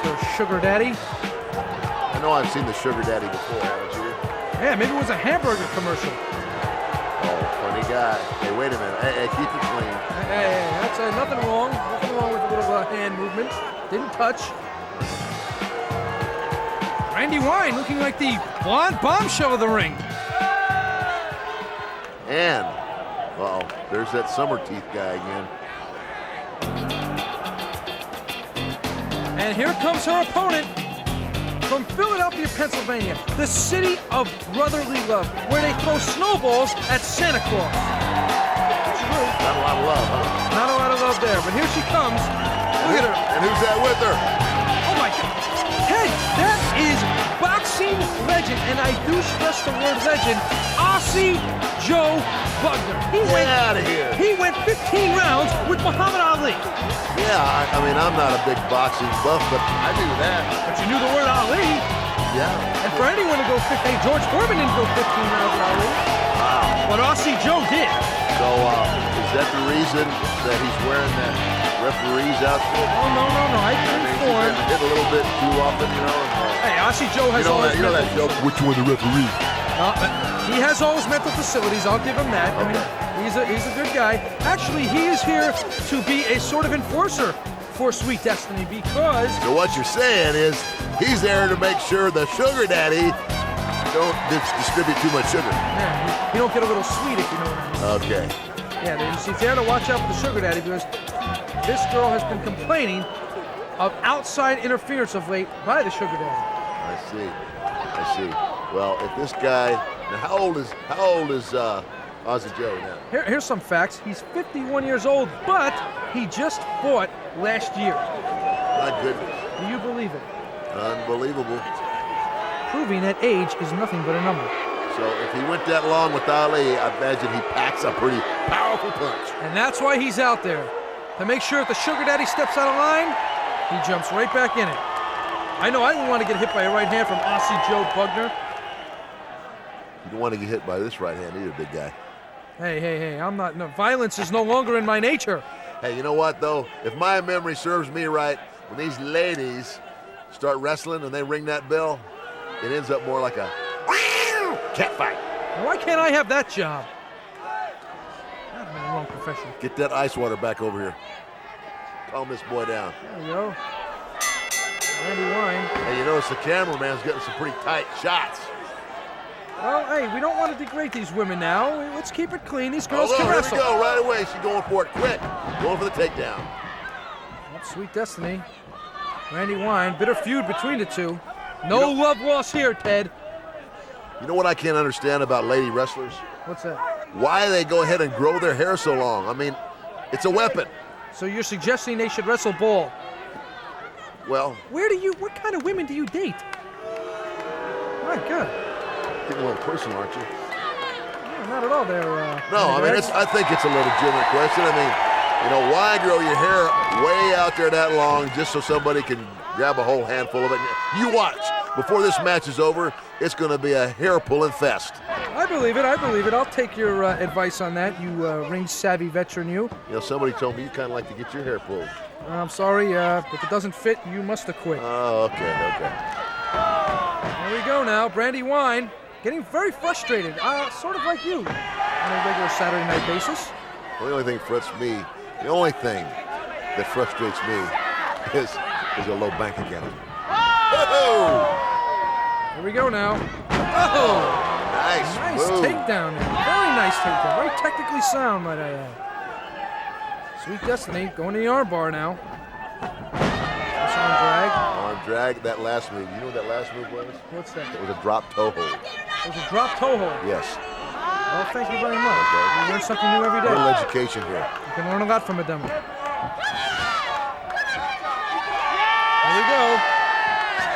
her Sugar Daddy. I know I've seen the sugar daddy before, haven't you? Yeah, maybe it was a hamburger commercial. Oh, funny guy. Hey, wait a minute. Hey, keep it clean. Hey, that's nothing wrong. Nothing wrong with a little hand movement. Didn't touch. Brandy Wine looking like the blonde bombshell of the ring. And, uh-oh, there's that summer teeth guy again. And here comes her opponent from Philadelphia, Pennsylvania, the city of brotherly love, where they throw snowballs at Santa Claus. It's true. Not a lot of love, huh? Not a lot of love there, but here she comes. Look at her. And who's that with her? Oh my God. Ted, that is boxing legend, and I do stress the word legend, Aussie Joe Bugner. Get out of here. He went 15 rounds with Muhammad Ali. Yeah, I mean, I'm not a big boxing buff, but I knew that. But you knew the word Ali. Yeah. And for anyone to go 15, George Foreman didn't go 15 rounds with Ali. Wow. But Aussie Joe did. So, is that the reason that he's wearing that referee's outfit? Oh, no. I I think mean, for he's him. been hit a little bit too often, you know. Hey, Aussie Joe has all his You know that mental... joke, which one the referee? He has all his mental facilities, I'll give him that. I mean, he's a good guy. Actually, he is here to be a sort of enforcer for Sweet Destiny because... So what you're saying is he's there to make sure the sugar daddy don't distribute too much sugar. Yeah, you don't get a little sweet if you know what I mean. Okay. Yeah, he's there to watch out for the sugar daddy because this girl has been complaining of outside interference of late by the sugar daddy. I see. Well, if this guy, now how old is Aussie Joe now? Here's some facts. He's 51 years old, but he just fought last year. My goodness. Do you believe it? Unbelievable. Proving that age is nothing but a number. So if he went that long with Ali, I imagine he packs a pretty powerful punch. And that's why he's out there. To make sure if the sugar daddy steps out of line, he jumps right back in it. I know I wouldn't want to get hit by a right hand from Aussie Joe Bugner. You don't want to get hit by this right hand either, big guy. Hey, I'm not, no, violence is no longer in my nature. Hey, you know what, though? If my memory serves me right, when these ladies start wrestling and they ring that bell, it ends up more like a cat fight. Now, why can't I have that job? I'm in the wrong profession. Get that ice water back over here. Calm this boy down. There you go. Brandy Wine. Hey, you notice the cameraman's getting some pretty tight shots. Well, hey, we don't want to degrade these women now. Let's keep it clean. These girls can Here wrestle. we go, right away. She's going for it quick. Going for the takedown. Well, Sweet Destiny. Brandy Wine. Bitter feud between the two. No love lost here, Ted. You know what I can't understand about lady wrestlers? What's that? Why they go ahead and grow their hair so long. I mean, it's a weapon. So you're suggesting they should wrestle ball? Well, What kind of women do you date? My God. getting a little personal, aren't you? No, not at all there. No, I mean, I think it's a legitimate question. I mean, you know, why grow your hair way out there that long just so somebody can grab a whole handful of it? You watch. Before this match is over, it's going to be a hair-pulling fest. I believe it. I'll take your advice on that, you ring-savvy veteran you. You know, somebody told me you kind of like to get your hair pulled. I'm sorry, if it doesn't fit, you must have quit. Oh, okay. There we go now, Brandy Wine. getting very frustrated, sort of like you, on a regular Saturday night basis. Well, the only thing that frustrates me is a low bank account. Oh! Here we go now. Oh! Nice Nice takedown. Very nice takedown. Very technically sound, might I add. Sweet Destiny going to the armbar now. Nice arm drag. Arm drag, that last move. You know what that last move was? What's that? It was a drop toe hold. It was a drop toe hold. Yes. Well, thank you very much. You learn something new every A day. little education here. You can learn a lot from a demo. There we go.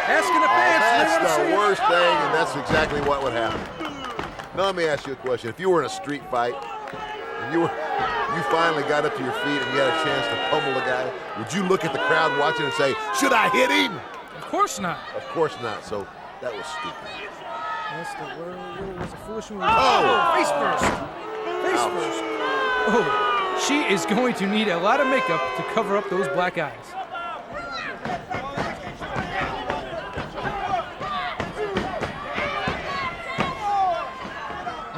Asking the fans. That's the worst thing, and that's exactly what would happen. Now let me ask you a question. If you were in a street fight, and you finally got up to your feet and you had a chance to pummel the guy, would you look at the crowd watching and say, should I hit him? Of course not. Of course not. So that was stupid. That's a foolish move. Oh! Face first. Face Ouch. first. Oh, she is going to need a lot of makeup to cover up those black eyes.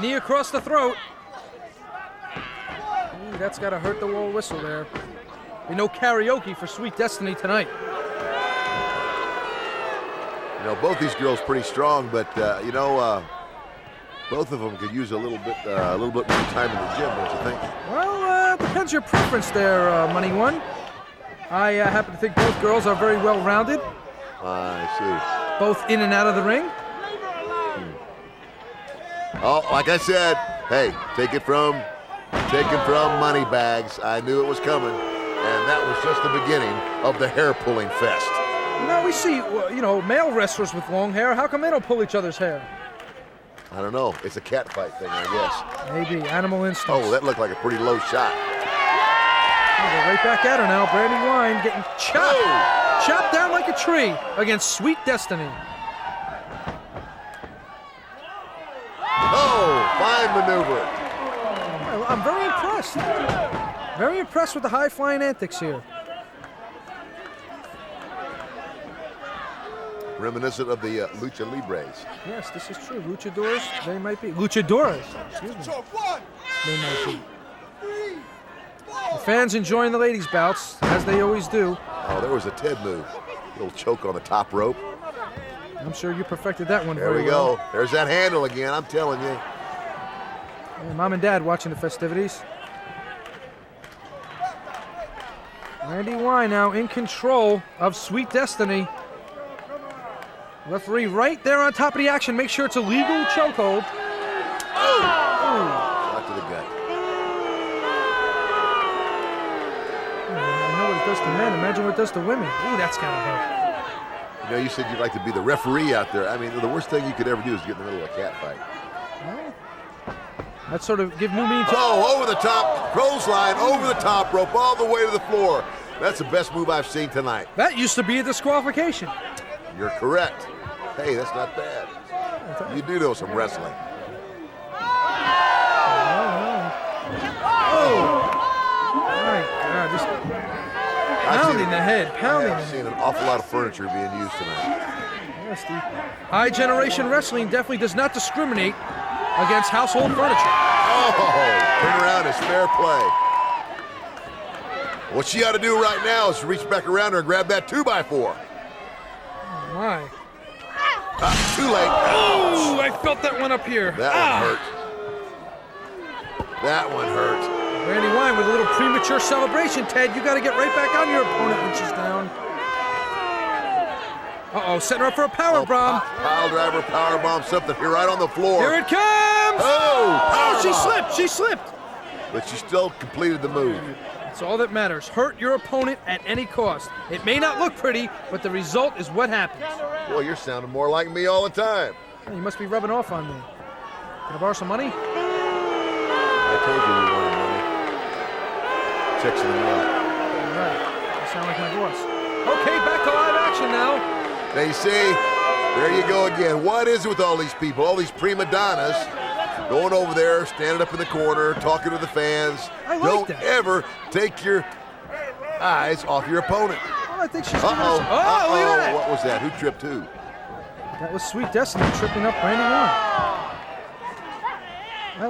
Knee across the throat. Ooh, that's got to hurt the wall whistle there. Be no karaoke for Sweet Destiny tonight. You know, both these girls pretty strong, but both of them could use a little bit more time in the gym, don't you think? Well, depends your preference there, Money One. I happen to think both girls are very well-rounded, I see. both in and out of the ring. Oh, like I said, hey, take it from Moneybags. I knew it was coming, and that was just the beginning of the hair-pulling fest. Now we see, male wrestlers with long hair. How come they don't pull each other's hair? I don't know. It's a cat fight thing, I guess. Maybe animal instincts. Oh, that looked like a pretty low shot. They're right back at her now. Brandy Wine getting chopped, chopped down like a tree against Sweet Destiny. Oh, fine maneuver. I'm very impressed. Very impressed with the high-flying antics here. Reminiscent of the Lucha Libres. Yes, this is true. Luchadors, they might be. Luchadoras, excuse me. They might be. The fans enjoying the ladies' bouts, as they always do. Oh, there was a Ted move. A little choke on the top rope. I'm sure you perfected that one There very we well. go. There's that handle again, I'm telling you. Yeah, Mom and Dad watching the festivities. Brandy Wine now in control of Sweet Destiny. Referee right there on top of the action. Make sure it's a legal chokehold. Oh! Shot to the gut. I know what it does to men. Imagine what it does to women. Ooh, that's gotta hurt. You know, you said you'd like to be the referee out there. I mean, the worst thing you could ever do is get in the middle of a cat fight. That sort of give new meaning to. Oh, over the top, clothesline, over the top rope, all the way to the floor. That's the best move I've seen tonight. That used to be a disqualification. You're correct. Hey, that's not bad. You do know some wrestling. My God, just pounding the head, pounding the I've head. seen an awful lot of furniture being used tonight. Yes, Steve. High Generation Wrestling definitely does not discriminate against household furniture. Oh, turn around is fair play. What she ought to do right now is reach back around her and grab that 2x4. Oh, my. Too late. Ooh, I felt that one up here. That one hurt. That one hurt. Brandy Wine with a little premature celebration, Ted. You got to get right back on your opponent when she's down. Uh-oh, setting her up for a power bomb. Pile driver, power bomb, something here right on the floor. Here it comes! Oh, She power bomb. slipped, she slipped. But she still completed the move. That's all that matters. Hurt your opponent at any cost. It may not look pretty, but the result is what happens. Boy, you're sounding more like me all the time. Oh, you must be rubbing off on me. Can I borrow some money? I told you we wanted money. Checks in the mail. All right. You sound like my boss. Okay, back to live action now. Now you see, there you go again. What is it with all these people, all these prima donnas, going over there, standing up in the corner, talking to the fans? I like Don't that. ever take your eyes off your opponent. Well, I think she's Uh-oh. Oh, look at that. What was that? Who tripped who? That was Sweet Destiny tripping up Brandy Wine.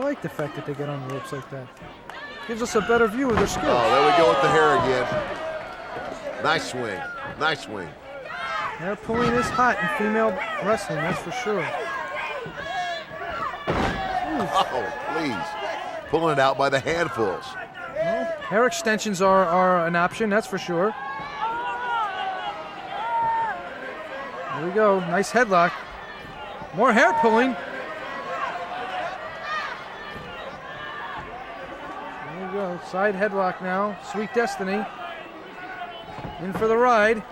like the fact that they get on the ropes like that. Gives us a better view of their skills. Oh, there we go with the hair again. Nice swing. Nice swing. Hair pulling is hot in female wrestling, that's for sure. Oh, please. Pulling it out by the handfuls. Well, hair extensions are an option, that's for sure. There we go, nice headlock. More hair pulling. There we go, side headlock now. Sweet Destiny. In for the ride.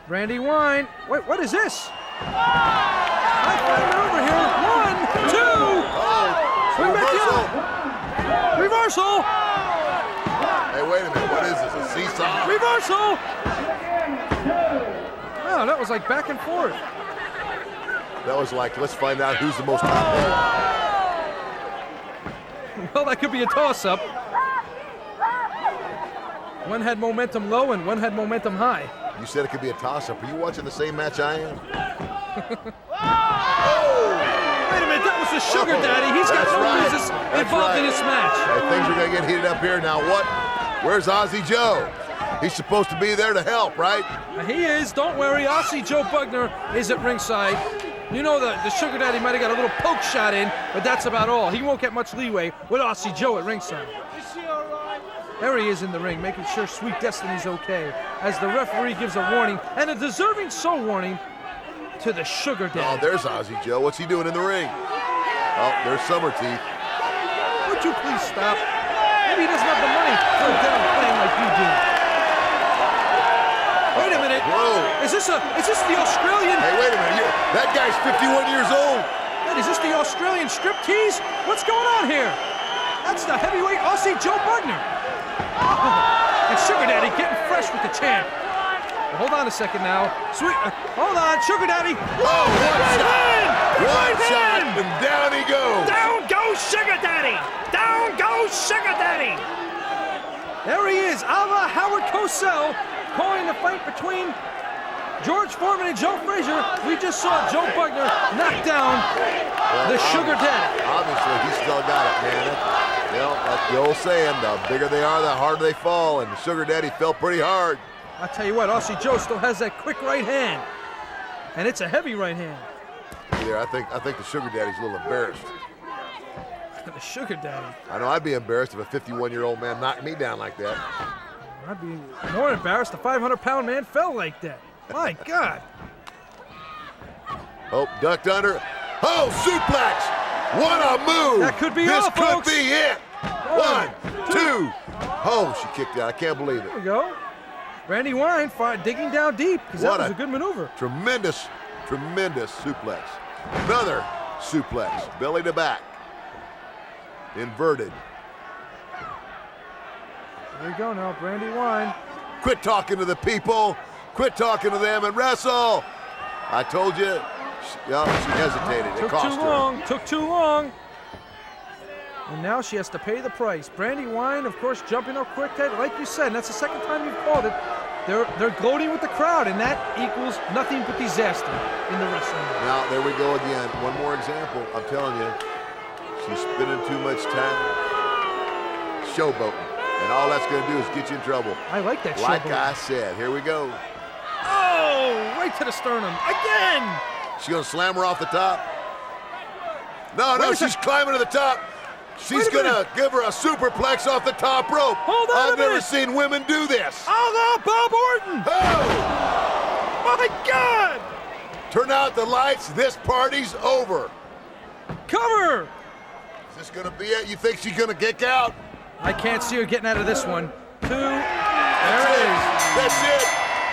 Brandy Wine. Wait, what is this? High five over here. 1, 2. Oh, Swing back down. Reversal. Hey, wait a minute. What is this? A seesaw? Reversal. Wow, that was like back and forth. That was like, let's find out who's the most top. Well, that could be a toss-up. One had momentum low and one had momentum high. You said it could be a toss-up. Are you watching the same match I am? Wait a minute, that was the Sugar Daddy. He's got no business involved in this match. Hey, things are going to get heated up here. Now what? Where's Aussie Joe? He's supposed to be there to help, right? He is. Don't worry. Aussie Joe Bugner is at ringside. You know the Sugar Daddy might have got a little poke shot in, but that's about all. He won't get much leeway with Aussie Joe at ringside. There he is in the ring, making sure Sweet Destiny's okay, as the referee gives a warning, and a deserving so warning to the Sugar Daddy. Oh, there's Aussie Joe. What's he doing in the ring? Oh, there's Summer Teeth. Would you please stop? Maybe he doesn't have the money for a down playing like you do. Wait a minute. Whoa. Is this the Australian? Hey, wait a minute. That guy's 51 years old. Wait, is this the Australian striptease? What's going on here? That's the heavyweight Aussie Joe Bugner. And Sugar Daddy getting fresh with the champ. Well, hold on a second now. Hold on, Sugar Daddy. Oh, one shot. One shot, and down he goes. Down goes Sugar Daddy. Down goes Sugar Daddy. There he is, a la Howard Cosell, calling the fight between George Foreman and Joe Frazier. We just saw Joe Bugner knock down the Sugar Daddy. Obviously, he still got it, man. That's the old saying, the bigger they are, the harder they fall, and the Sugar Daddy fell pretty hard. I'll tell you what, Aussie Joe still has that quick right hand, and it's a heavy right hand. There, I think the Sugar Daddy's a little embarrassed. The Sugar Daddy. I know I'd be embarrassed if a 51-year-old man knocked me down like that. I'd be more embarrassed if a 500-pound man fell like that. My God. Oh, ducked under. Oh, suplex! What a move! That could be this all, could folks. be it. 1, 2. Oh, she kicked out. I can't believe it. There we go. Brandy Wine digging down deep, because that was a good maneuver. Tremendous suplex. Another suplex, belly to back. Inverted. There we go now, Brandy Wine. Quit talking to the people. Quit talking to them and wrestle. I told you. She hesitated. It cost her. Took too long. And now she has to pay the price. Brandy Wine, of course, jumping up quick. Like you said, and that's the second time you've called it. They're gloating with the crowd, and that equals nothing but disaster in the wrestling. Now, there we go again. One more example. I'm telling you, she's spending too much time showboating. And all that's going to do is get you in trouble. I like that Like showboat. I said, here we go. Oh, right to the sternum. Again. She's going to slam her off the top. No, she's climbing to the top. She's going to give her a superplex off the top rope. Hold on I've a minute. never seen women do this. Oh, no, Bob Orton. Oh! My God. Turn out the lights. This party's over. Cover. Is this going to be it? You think she's going to kick out? I can't see her getting out of this one. 2. There That's it it. is. That's it.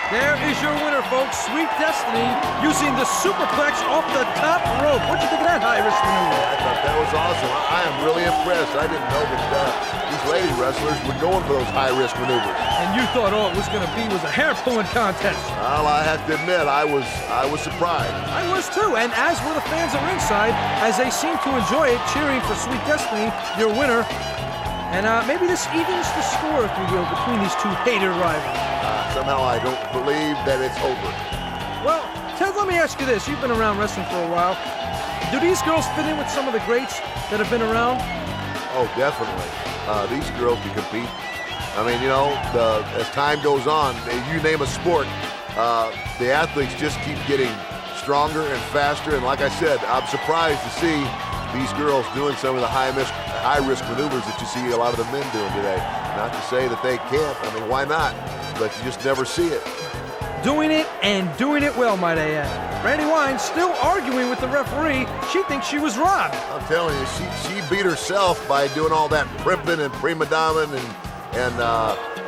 There is your winner, folks. Sweet Destiny using the superplex off the top rope. What'd you think of that high-risk maneuver? I thought that was awesome. I am really impressed. I didn't know that these lady wrestlers were going for those high-risk maneuvers. And you thought all it was going to be was a hair-pulling contest. Well, I have to admit, I was surprised. I was too, and as were the fans at ringside, as they seemed to enjoy it, cheering for Sweet Destiny, your winner. And maybe this evens the score, if you will, between these two hater rivals. Somehow I don't believe that it's over. Well, Ted, let me ask you this. You've been around wrestling for a while. Do these girls fit in with some of the greats that have been around? Oh, definitely. These girls can compete. I mean, you know, as time goes on, you name a sport, the athletes just keep getting stronger and faster. And like I said, I'm surprised to see these girls doing some of the high-risk maneuvers that you see a lot of the men doing today. Not to say that they can't. I mean, why not? But you just never see it. Doing it and doing it well, might I add. Brandy Wine still arguing with the referee. She thinks she was robbed. I'm telling you, she beat herself by doing all that primping and prima donning and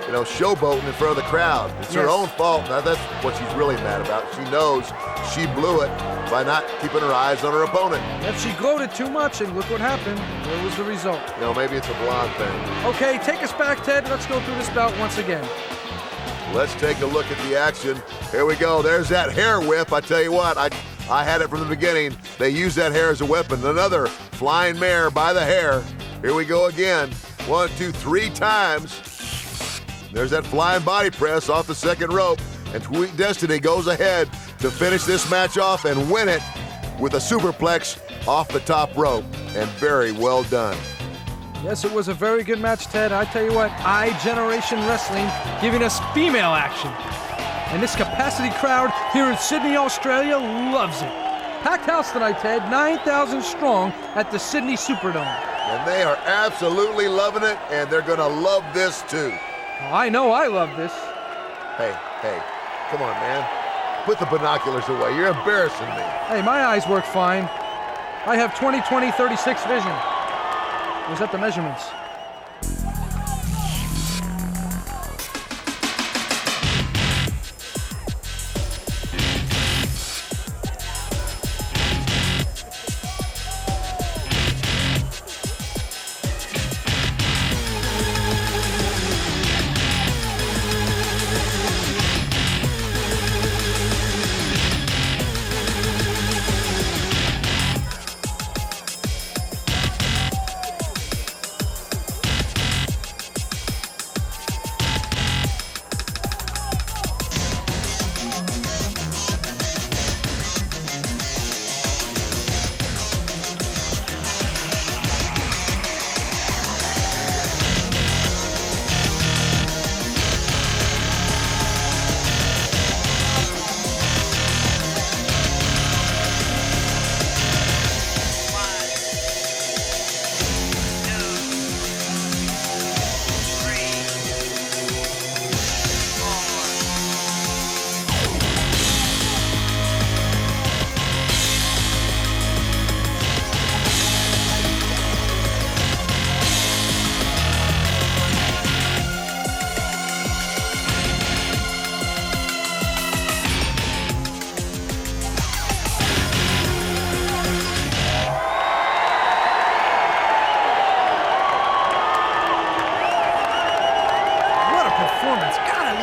you know, showboating in front of the crowd. It's her own fault. Now, that's what she's really mad about. She knows she blew it by not keeping her eyes on her opponent. If she gloated too much, and look what happened. What was the result? You know, maybe it's a blonde thing. Okay, take us back, Ted. Let's go through this bout once again. Let's take a look at the action. Here we go. There's that hair whip. I tell you what, I had it from the beginning. They use that hair as a weapon. Another flying mare by the hair. Here we go again. 1, 2, 3 times. There's that flying body press off the second rope. And Sweet Destiny goes ahead to finish this match off and win it with a superplex off the top rope. And very well done. Yes, it was a very good match, Ted. I tell you what, I-Generation Wrestling giving us female action. And this capacity crowd here in Sydney, Australia loves it. Packed house tonight, Ted, 9,000 strong at the Sydney Superdome. And they are absolutely loving it, and they're going to love this too. Oh, I know I love this. Hey, come on, man. Put the binoculars away. You're embarrassing me. Hey, my eyes work fine. I have 20/20/36 vision. Was that the measurements?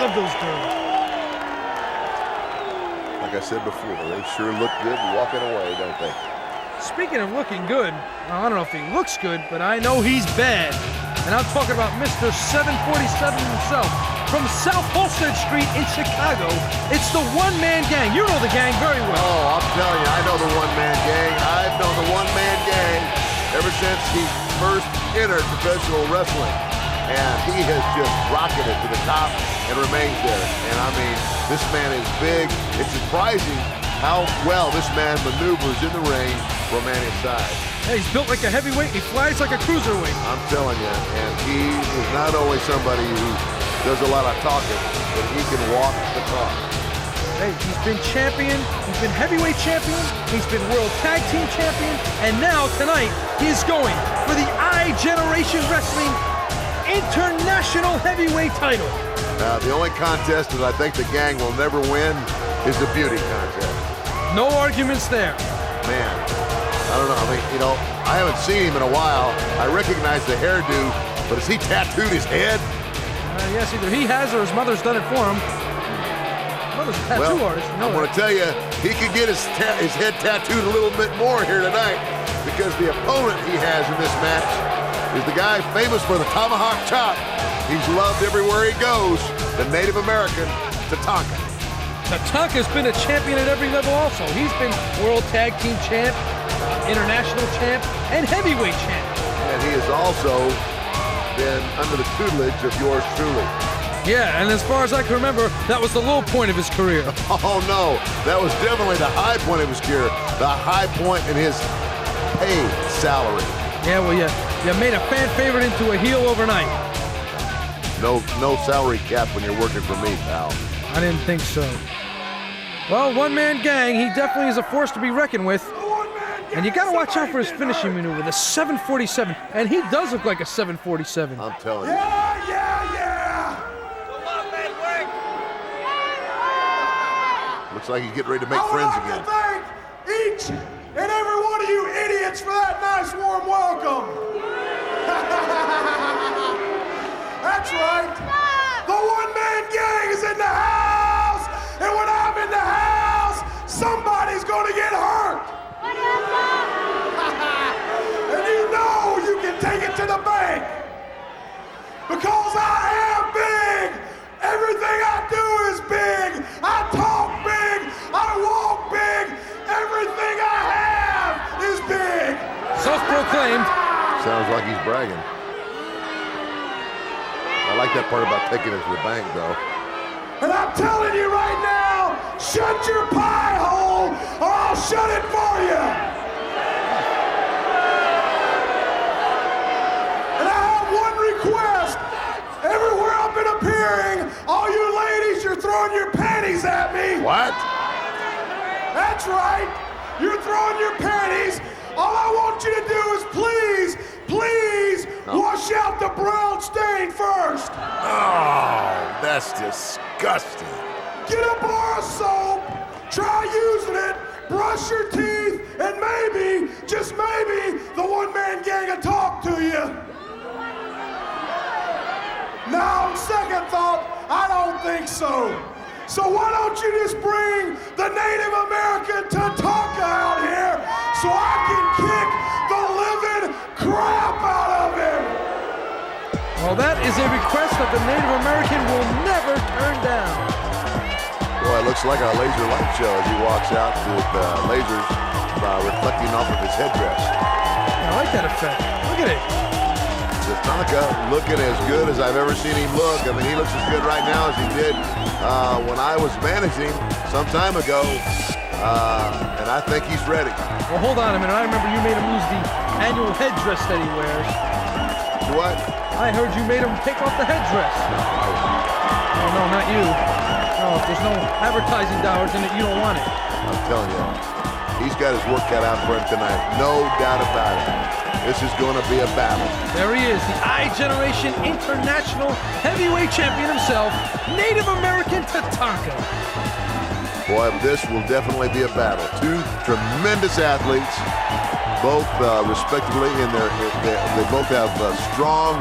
Those girls. Like I said before, they sure look good walking away, don't they? Speaking of looking good, I don't know if he looks good, but I know he's bad. And I'm talking about Mr. 747 himself. From South Halsted Street in Chicago, it's the one-man gang. You know the gang very well. Oh, I'm telling you, I know the one-man gang. I've known the one-man gang ever since he first entered professional wrestling. And he has just rocketed to the top and remains there. And I mean, this man is big. It's surprising how well this man maneuvers in the ring from man inside. Hey, he's built like a heavyweight. He flies like a cruiserweight. I'm telling you, and he is not always somebody who does a lot of talking, but he can walk the talk. Hey, he's been champion. He's been heavyweight champion. He's been world tag team champion. And now, tonight, he's going for the I-Generation Wrestling International Heavyweight title. The only contest that I think the gang will never win is the beauty contest. No arguments there. Man, I don't know. I mean, you know, I haven't seen him in a while. I recognize the hairdo, but has he tattooed his head? Yes, either he has or his mother's done it for him. Mother's a tattoo artist. I'm going to tell you, he could get his head tattooed a little bit more here tonight because the opponent he has in this match is the guy famous for the tomahawk chop. He's loved everywhere he goes, the Native American Tatanka. Tatanka's been a champion at every level also. He's been world tag team champ, international champ, and heavyweight champ. And he has also been under the tutelage of yours truly. Yeah, and as far as I can remember, that was the low point of his career. Oh no, that was definitely the high point of his career. The high point in his paid salary. Yeah, well, you made a fan favorite into a heel overnight. No salary cap when you're working for me, pal. I didn't think so. Well, one-man gang, he definitely is a force to be reckoned with. And you gotta watch out for his finishing maneuver, the 747. And he does look like a 747. I'm telling you. Yeah! Looks like he's getting ready to make I would friends like again. to thank each and every one of you idiots for that nice warm welcome. That's right. The one-man gang is in the house, and when I'm in the house, somebody's gonna get hurt. And you know you can take it to the bank. Because I am big. Everything I do is big. I talk big. I walk big. Everything I have is big. Self-proclaimed. Sounds like he's bragging. I like that part about taking it to the bank, though. And I'm telling you right now, shut your pie hole or I'll shut it for you. And I have one request. Everywhere I've been appearing, all you ladies, you're throwing your panties at me. What? That's right. You're throwing your panties. All I want you to do is please wash out the brown stain first. Oh, that's disgusting. Get a bar of soap, try using it, brush your teeth, and maybe, just maybe, the one-man gang will talk to you. Now, on second thought, I don't think so. So why don't you just bring the Native American Tatanka out here so I can kick the living crap out of him? Well, that is a request that the Native American will never turn down. Boy, it looks like a laser light show as he walks out with lasers reflecting off of his headdress. I like that effect. Look at it. Tatanka looking as good as I've ever seen him look. I mean, he looks as good right now as he did when I was managing some time ago, and I think he's ready. Well, hold on a minute. I remember you made him lose the annual headdress that he wears. What? I heard you made him take off the headdress. Oh, no, not you. No, if there's no advertising dollars in it, you don't want it. I'm telling you, he's got his work cut out for him tonight. No doubt about it. This is going to be a battle. There he is, the I-Generation International Heavyweight Champion himself, Native American Tatanka. Boy, this will definitely be a battle. Two tremendous athletes, both respectively in they both have strong,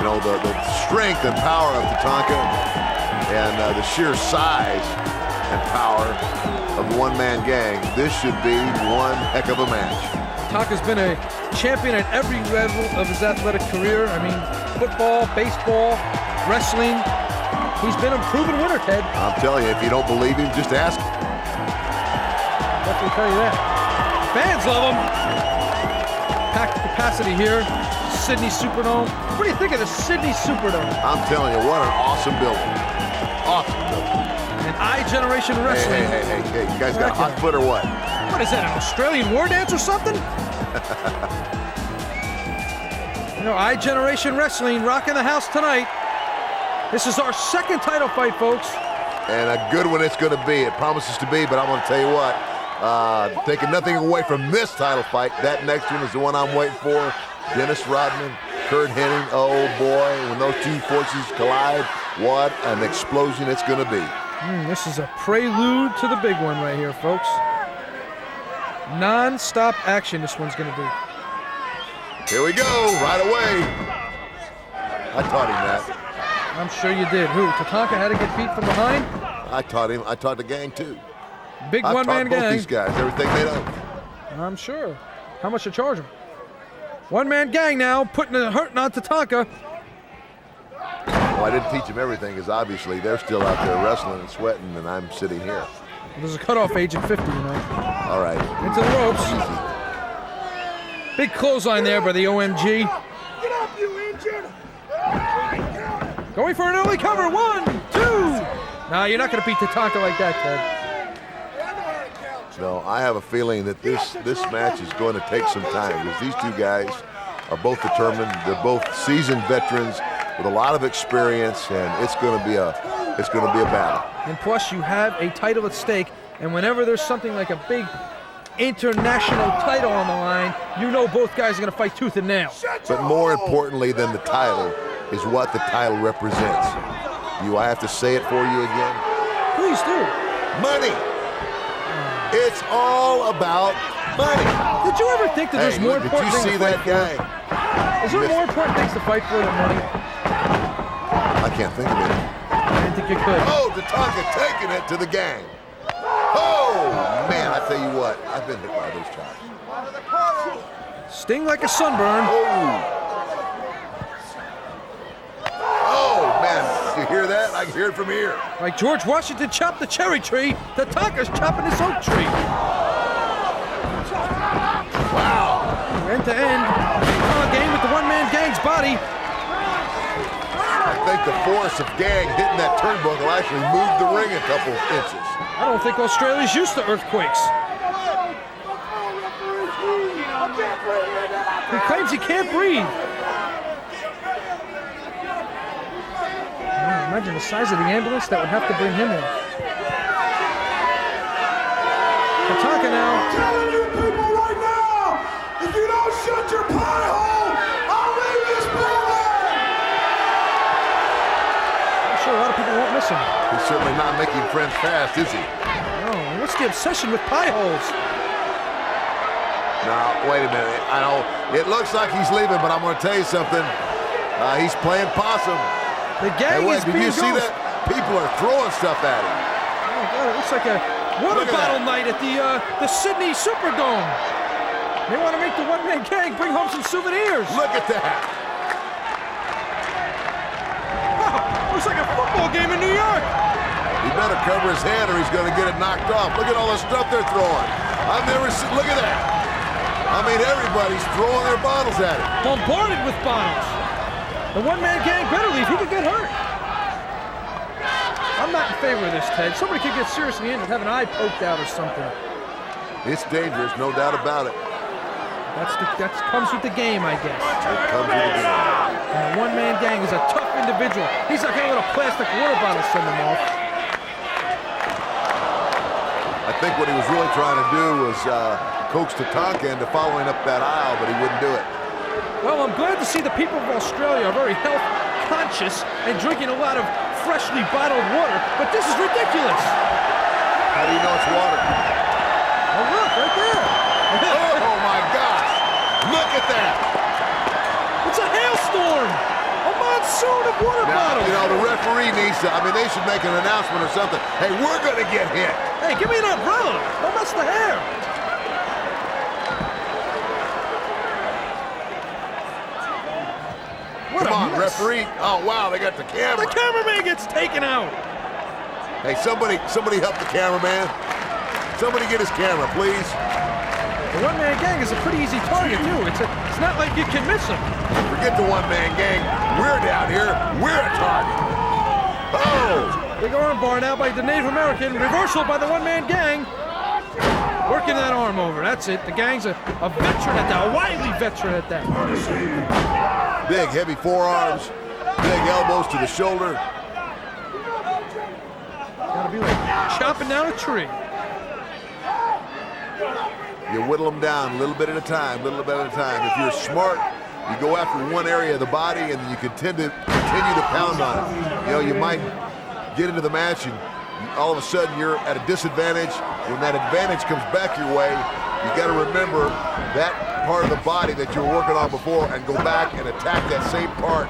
the strength and power of Tatanka and the sheer size and power of the one-man gang. This should be one heck of a match. Tatanka's been a champion at every level of his athletic career. I mean, football, baseball, wrestling. He's been a proven winner, Ted. I'm telling you, if you don't believe him, just ask him. Definitely tell you that. Fans love him. Packed capacity here. Sydney Superdome. What do you think of the Sydney Superdome? I'm telling you, what an awesome building. Awesome building. An I-Generation Wrestling. Hey, you guys got a hot foot or what? What is that, an Australian war dance or something? I-Generation Wrestling rocking the house tonight. This is our second title fight, folks. And a good one it's going to be. It promises to be, but I'm going to tell you what. Taking nothing away from this title fight, that next one is the one I'm waiting for. Dennis Rodman, Curt Hennig. Oh, boy, when those two forces collide, what an explosion it's going to be. This is a prelude to the big one right here, folks. Non-stop action this one's going to be. Here we go, right away. I taught him that. I'm sure you did. Who? Tatanka had to get beat from behind? I taught him. I taught the gang, too. Big one-man both gang. these guys everything they know. I'm sure. How much to charge him? One-man gang now, putting the hurting on Tatanka. Well, I didn't teach them everything, because obviously they're still out there wrestling and sweating, and I'm sitting here. There's a cutoff age at 50, you know. All right. Into the ropes. Easy. Big clothesline there by the OMG. Get up, you injured! Going for an early cover. 1, 2. Nah, you're not going to beat Tatanka like that, Ted. No, I have a feeling that this match is going to take some time because these two guys are both determined. They're both seasoned veterans with a lot of experience, and it's going to be a battle. And plus, you have a title at stake, and whenever there's something like a big international title on the line, you know both guys are going to fight tooth and nail. But more importantly than the title is what the title represents. Do I have to say it for you again? Please do. Money. It's all about money. Did you ever think that there's more important things to fight for? Did you see that guy? Is there more important things to fight for than money? I can't think of it. I didn't think you could. Oh, Tatanka taking it to the gang. Oh, man, I tell you what, I've been hit by those chops. Sting like a sunburn. Oh, man, did you hear that? I can hear it from here. Like George Washington chopped the cherry tree, Tatanka's chopping this oak tree. Wow. End to end. Game with the one-man gang's body. I think the force of gang hitting that turnbuckle actually moved the ring a couple inches. I don't think Australia's used to earthquakes. He claims he can't breathe. Imagine the size of the ambulance that would have to bring him in. Tatanka now. I'm telling you people right now, if you don't shut your pie hole, I'll leave this building! I'm sure a lot of people won't miss him. He's certainly not making friends fast, is he? No, what's the obsession with pie holes? Now, wait a minute. I know it looks like he's leaving, but I'm going to tell you something. He's playing possum. The gang is did being you see ghost. that? People are throwing stuff at him. Oh God, it looks like a water Look at bottle that. night at the Sydney Superdome. They want to make the one-man gang bring home some souvenirs. Look at that. Wow, looks like a football game in New York. He better cover his head or he's going to get it knocked off. Look at all the stuff they're throwing. I've never seen, look at that. I mean, everybody's throwing their bottles at him. Bombarded with bottles. The one-man gang better leave. He could get hurt. I'm not in favor of this, Ted. Somebody could get seriously injured, have an eye poked out or something. It's dangerous, no doubt about it. That comes with the game, I guess. It comes with the game. And the one-man gang is a tough individual. He's not going to let a plastic water bottle send him off. I think what he was really trying to do was coax Tatanka into following up that aisle, but he wouldn't do it. Well, I'm glad to see the people of Australia are very health conscious and drinking a lot of freshly bottled water, but this is ridiculous. How do you know it's water? Oh, look, right there. Oh, my gosh. Look at that. It's a hailstorm. A monsoon of water Now, bottles. you know, the referee needs to, they should make an announcement or something. Hey, we're going to get hit. Hey, give me an umbrella. Don't mess the hair. What Come a on, mess. referee. Oh, wow, they got the camera. The cameraman gets taken out. Hey, somebody help the cameraman. Somebody get his camera, please. The one-man gang is a pretty easy target, too. It's not like you can miss him. Forget the one-man gang. We're down here. We're a target. Oh! Big arm bar now by the Native American. Reversal by the one-man gang. Working that arm over. That's it. The gang's a veteran at that. A wily veteran at that. Big, heavy forearms. Big elbows to the shoulder. Gotta be like chopping down a tree. You whittle them down a little bit at a time, If you're smart, you go after one area of the body and you continue to pound on it. You know, you might get into the match and all of a sudden you're at a disadvantage. When that advantage comes back your way, you got to remember that part of the body that you were working on before and go back and attack that same part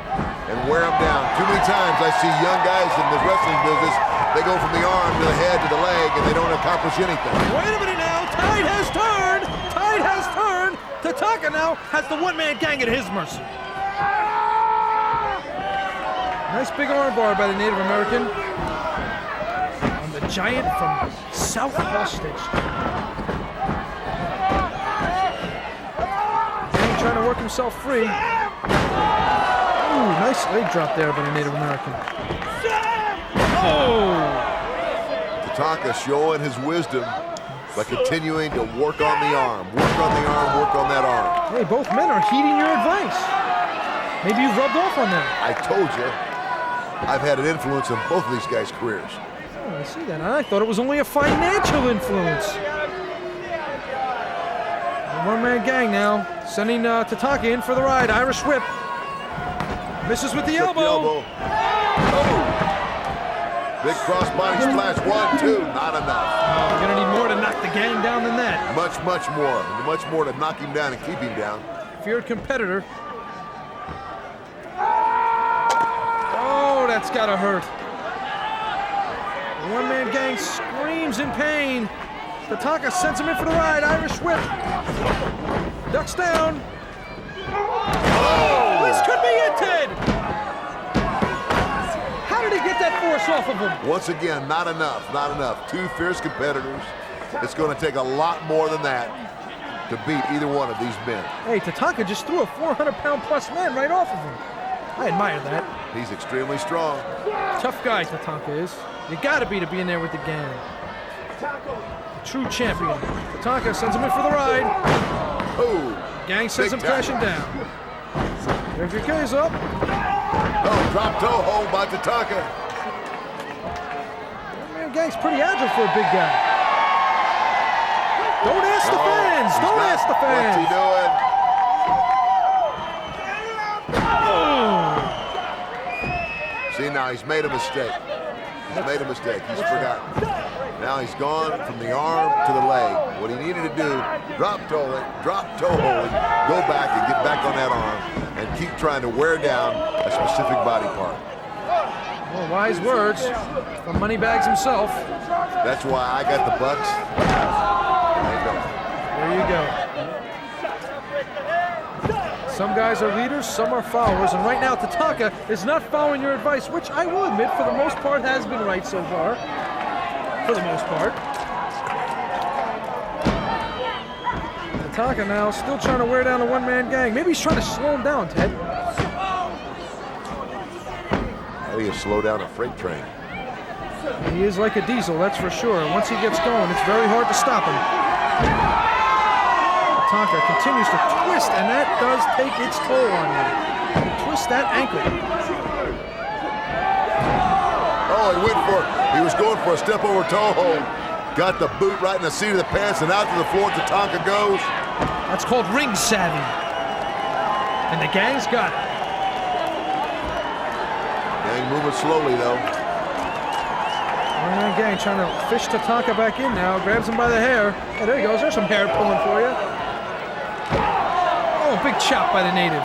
and wear them down. Too many times I see young guys in the wrestling business, they go from the arm to the head to the leg and they don't accomplish anything. Wait a minute now. Tide has turned. Tide has turned. Tatanka now has the one-man gang at his mercy. Nice big arm bar by the Native American. On the giant from South Hostage. work himself free. Ooh, nice leg drop there by the Native American. Oh! Tatanka showing his wisdom by continuing to work on the arm. Work on the arm, work on that arm. Hey, both men are heeding your advice. Maybe you've rubbed off on them. I told you, I've had an influence on both of these guys' careers. Oh, I see that. I thought it was only a financial influence. One-man gang now, sending Tatanka in for the ride. Irish whip. Misses with the elbow. Oh. Big crossbody splash. 1, 2. Not enough. Oh, we're going to need more to knock the gang down than that. Much more. Much more to knock him down and keep him down. Feared competitor. Oh, that's got to hurt. The one-man gang screams in pain. Tatanka sends him in for the ride. Irish whip. Ducks down. Oh! This could be it, Ted! How did he get that force off of him? Once again, not enough. Two fierce competitors. It's going to take a lot more than that to beat either one of these men. Hey, Tatanka just threw a 400-pound plus man right off of him. I admire that. He's extremely strong. Tough guy, Tatanka is. You gotta be to be in there with the gang. True champion. Tatanka sends him in for the ride. Oh, Gang sends him crashing down. Referee goes up. oh, drop toe hold by Tatanka. Man, Gang's pretty agile for a big guy. Don't ask the fans. Don't ask the fans. What's he doing? See, now he's made a mistake. He's forgotten. Now he's gone from the arm to the leg. What he needed to do, drop toe hold it, go back and get back on that arm and keep trying to wear down a specific body part. Well, wise words from Moneybags himself. That's why I got the Bucks. There you go. Some guys are leaders, some are followers, and right now Tatanka is not following your advice, which I will admit, for the most part, has been right so far. For the most part. Tatanka now still trying to wear down a one-man gang. Maybe he's trying to slow him down, Ted. How do you slow down a freight train? He is like a diesel, that's for sure. Once he gets going, it's very hard to stop him. Tatanka continues to twist, and that does take its toll on you. Twist that ankle. Oh, he was going for a step over toe hold. Got the boot right in the seat of the pants and out to the floor. Tatanka goes. That's called ring savvy. And the gang's got it. Gang moving slowly, though. One-man gang trying to fish Tatanka back in now. Grabs him by the hair. Oh, there he goes. There's some hair pulling for you. Oh, big chop by the native.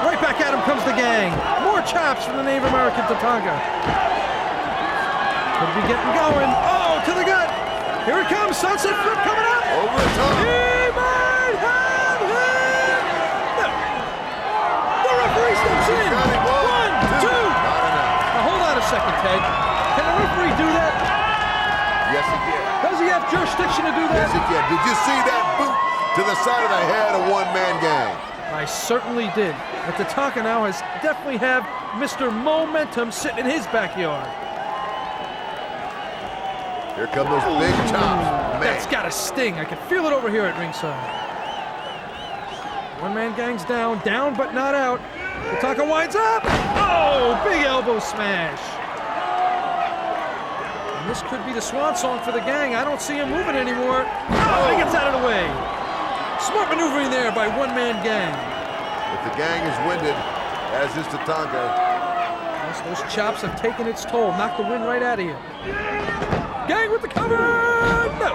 Right back at him comes the gang. More chops from the Native American Tatanka. Could be getting going. Oh, to the gut. Here it comes. Sunset flip coming up. Over the top. He might have him. No. The referee steps in. Got him. 1, 2. Not enough. Now hold on a second, Ted. Can the referee do that? Yes, he can. Does he have jurisdiction to do that? Yes, he can. Did you see that boot to the side of the head of one-man gang? I certainly did. But Tatanka now has definitely have Mr. Momentum sitting in his backyard. Here come those big chops. Man. That's got a sting. I can feel it over here at ringside. One-man gang's down but not out. Tatanka winds up. Oh, big elbow smash. And this could be the swan song for the gang. I don't see him moving anymore. Oh, he gets out of the way. Smart maneuvering there by one-man gang. If the gang is winded, as is Tatanka. Yes, those chops have taken its toll. Knocked the wind right out of you. Gang with the cover! No!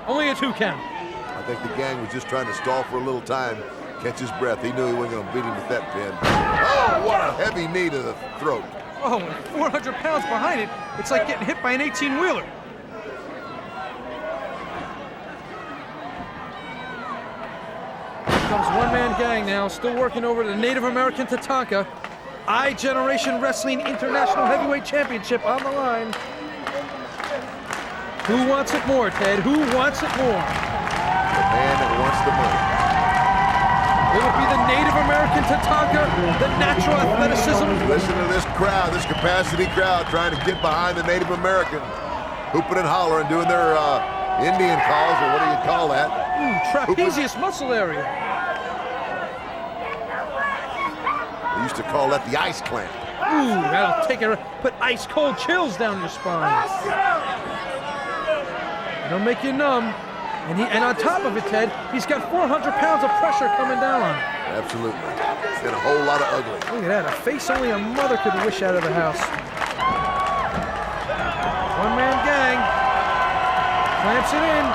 Only a 2 count. I think the gang was just trying to stall for a little time, catch his breath. He knew he wasn't going to beat him with that pin. Oh, what a heavy knee to the throat. Oh, and 400 pounds behind it. It's like getting hit by an 18-wheeler. Here comes one-man gang now, still working over the Native American Tatanka. I-Generation Wrestling International Heavyweight Championship on the line. Who wants it more, Ted? Who wants it more? The man that wants the money. It would be the Native American Tatanka, the natural athleticism. Listen to this crowd, this capacity crowd trying to get behind the Native American. Hooping and hollering, doing their Indian calls, or what do you call that? Trapezius muscle area. They used to call that the ice clamp. Ooh, that'll take it, put ice cold chills down your spine. It'll make you numb. And on top of it, Ted, he's got 400 pounds of pressure coming down on him. Absolutely. And a whole lot of ugly. Look at that, a face only a mother could wish out of the house. One-man gang. Clamps it in.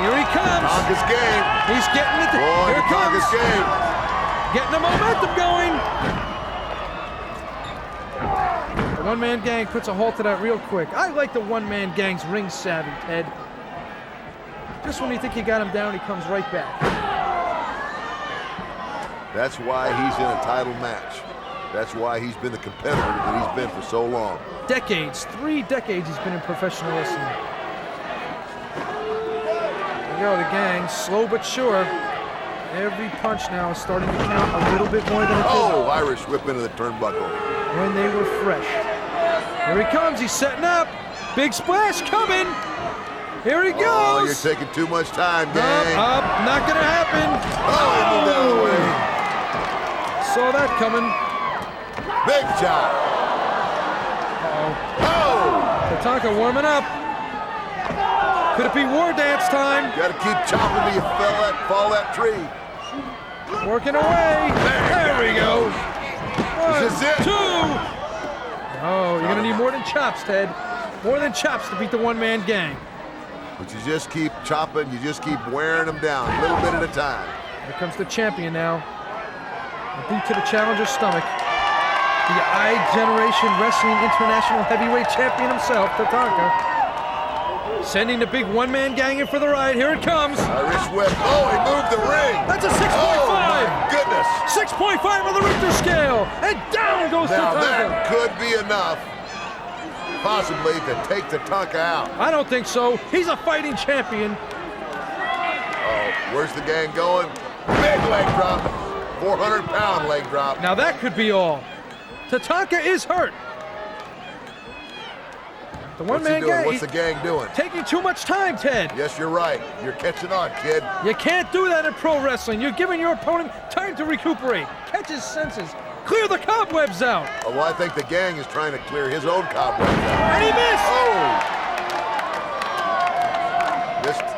Here he comes. Tonka's game. He's getting it. Boy, Here it comes. Tonka's game. Getting the momentum going. The one-man gang puts a halt to that real quick. I like the one-man gang's ring savvy, Ted. Just when you think you got him down, he comes right back. That's why he's in a title match. That's why he's been the competitor that he's been for so long. Decades, 3 decades he's been in professional wrestling. There you go, the gang, slow but sure. Every punch now is starting to count a little bit more than it did. Oh, Irish whip into the turnbuckle. When they were fresh. Here he comes, he's setting up. Big splash coming. Here he goes. Oh, you're taking too much time, gang. Up, not gonna happen. Oh, he moved out of the way. Saw that coming. Big shot. Oh! Tatanka warming up. Could it be war dance time? Got to keep chopping till you fall that tree. Working away. There we go. Is this it? 2. Oh, you're gonna need more than chops, Ted. More than chops to beat the one-man gang. But you just keep chopping, you just keep wearing them down, a little bit at a time. Here comes the champion now. A boot to the challenger's stomach. The I-Generation Wrestling International Heavyweight Champion himself, Tatanka. Sending the big one-man gang in for the ride. Here it comes. Irish whip. Oh, he moved the ring. That's a 6.5. Oh, my goodness. 6.5 on the Richter scale. And down goes Now Tatanka. that could be enough, possibly, to take Tatanka out. I don't think so. He's a fighting champion. Oh, where's the gang going? Big leg drop. 400-pound leg drop. Now that could be all. Tatanka is hurt. The What's he one-man doing? gang. What's the gang doing? Taking too much time, Ted. Yes, you're right. You're catching on, kid. You can't do that in pro wrestling. You're giving your opponent time to recuperate, catch his senses, clear the cobwebs out. Oh, well, I think the gang is trying to clear his own cobwebs out. And he missed. Oh! Missed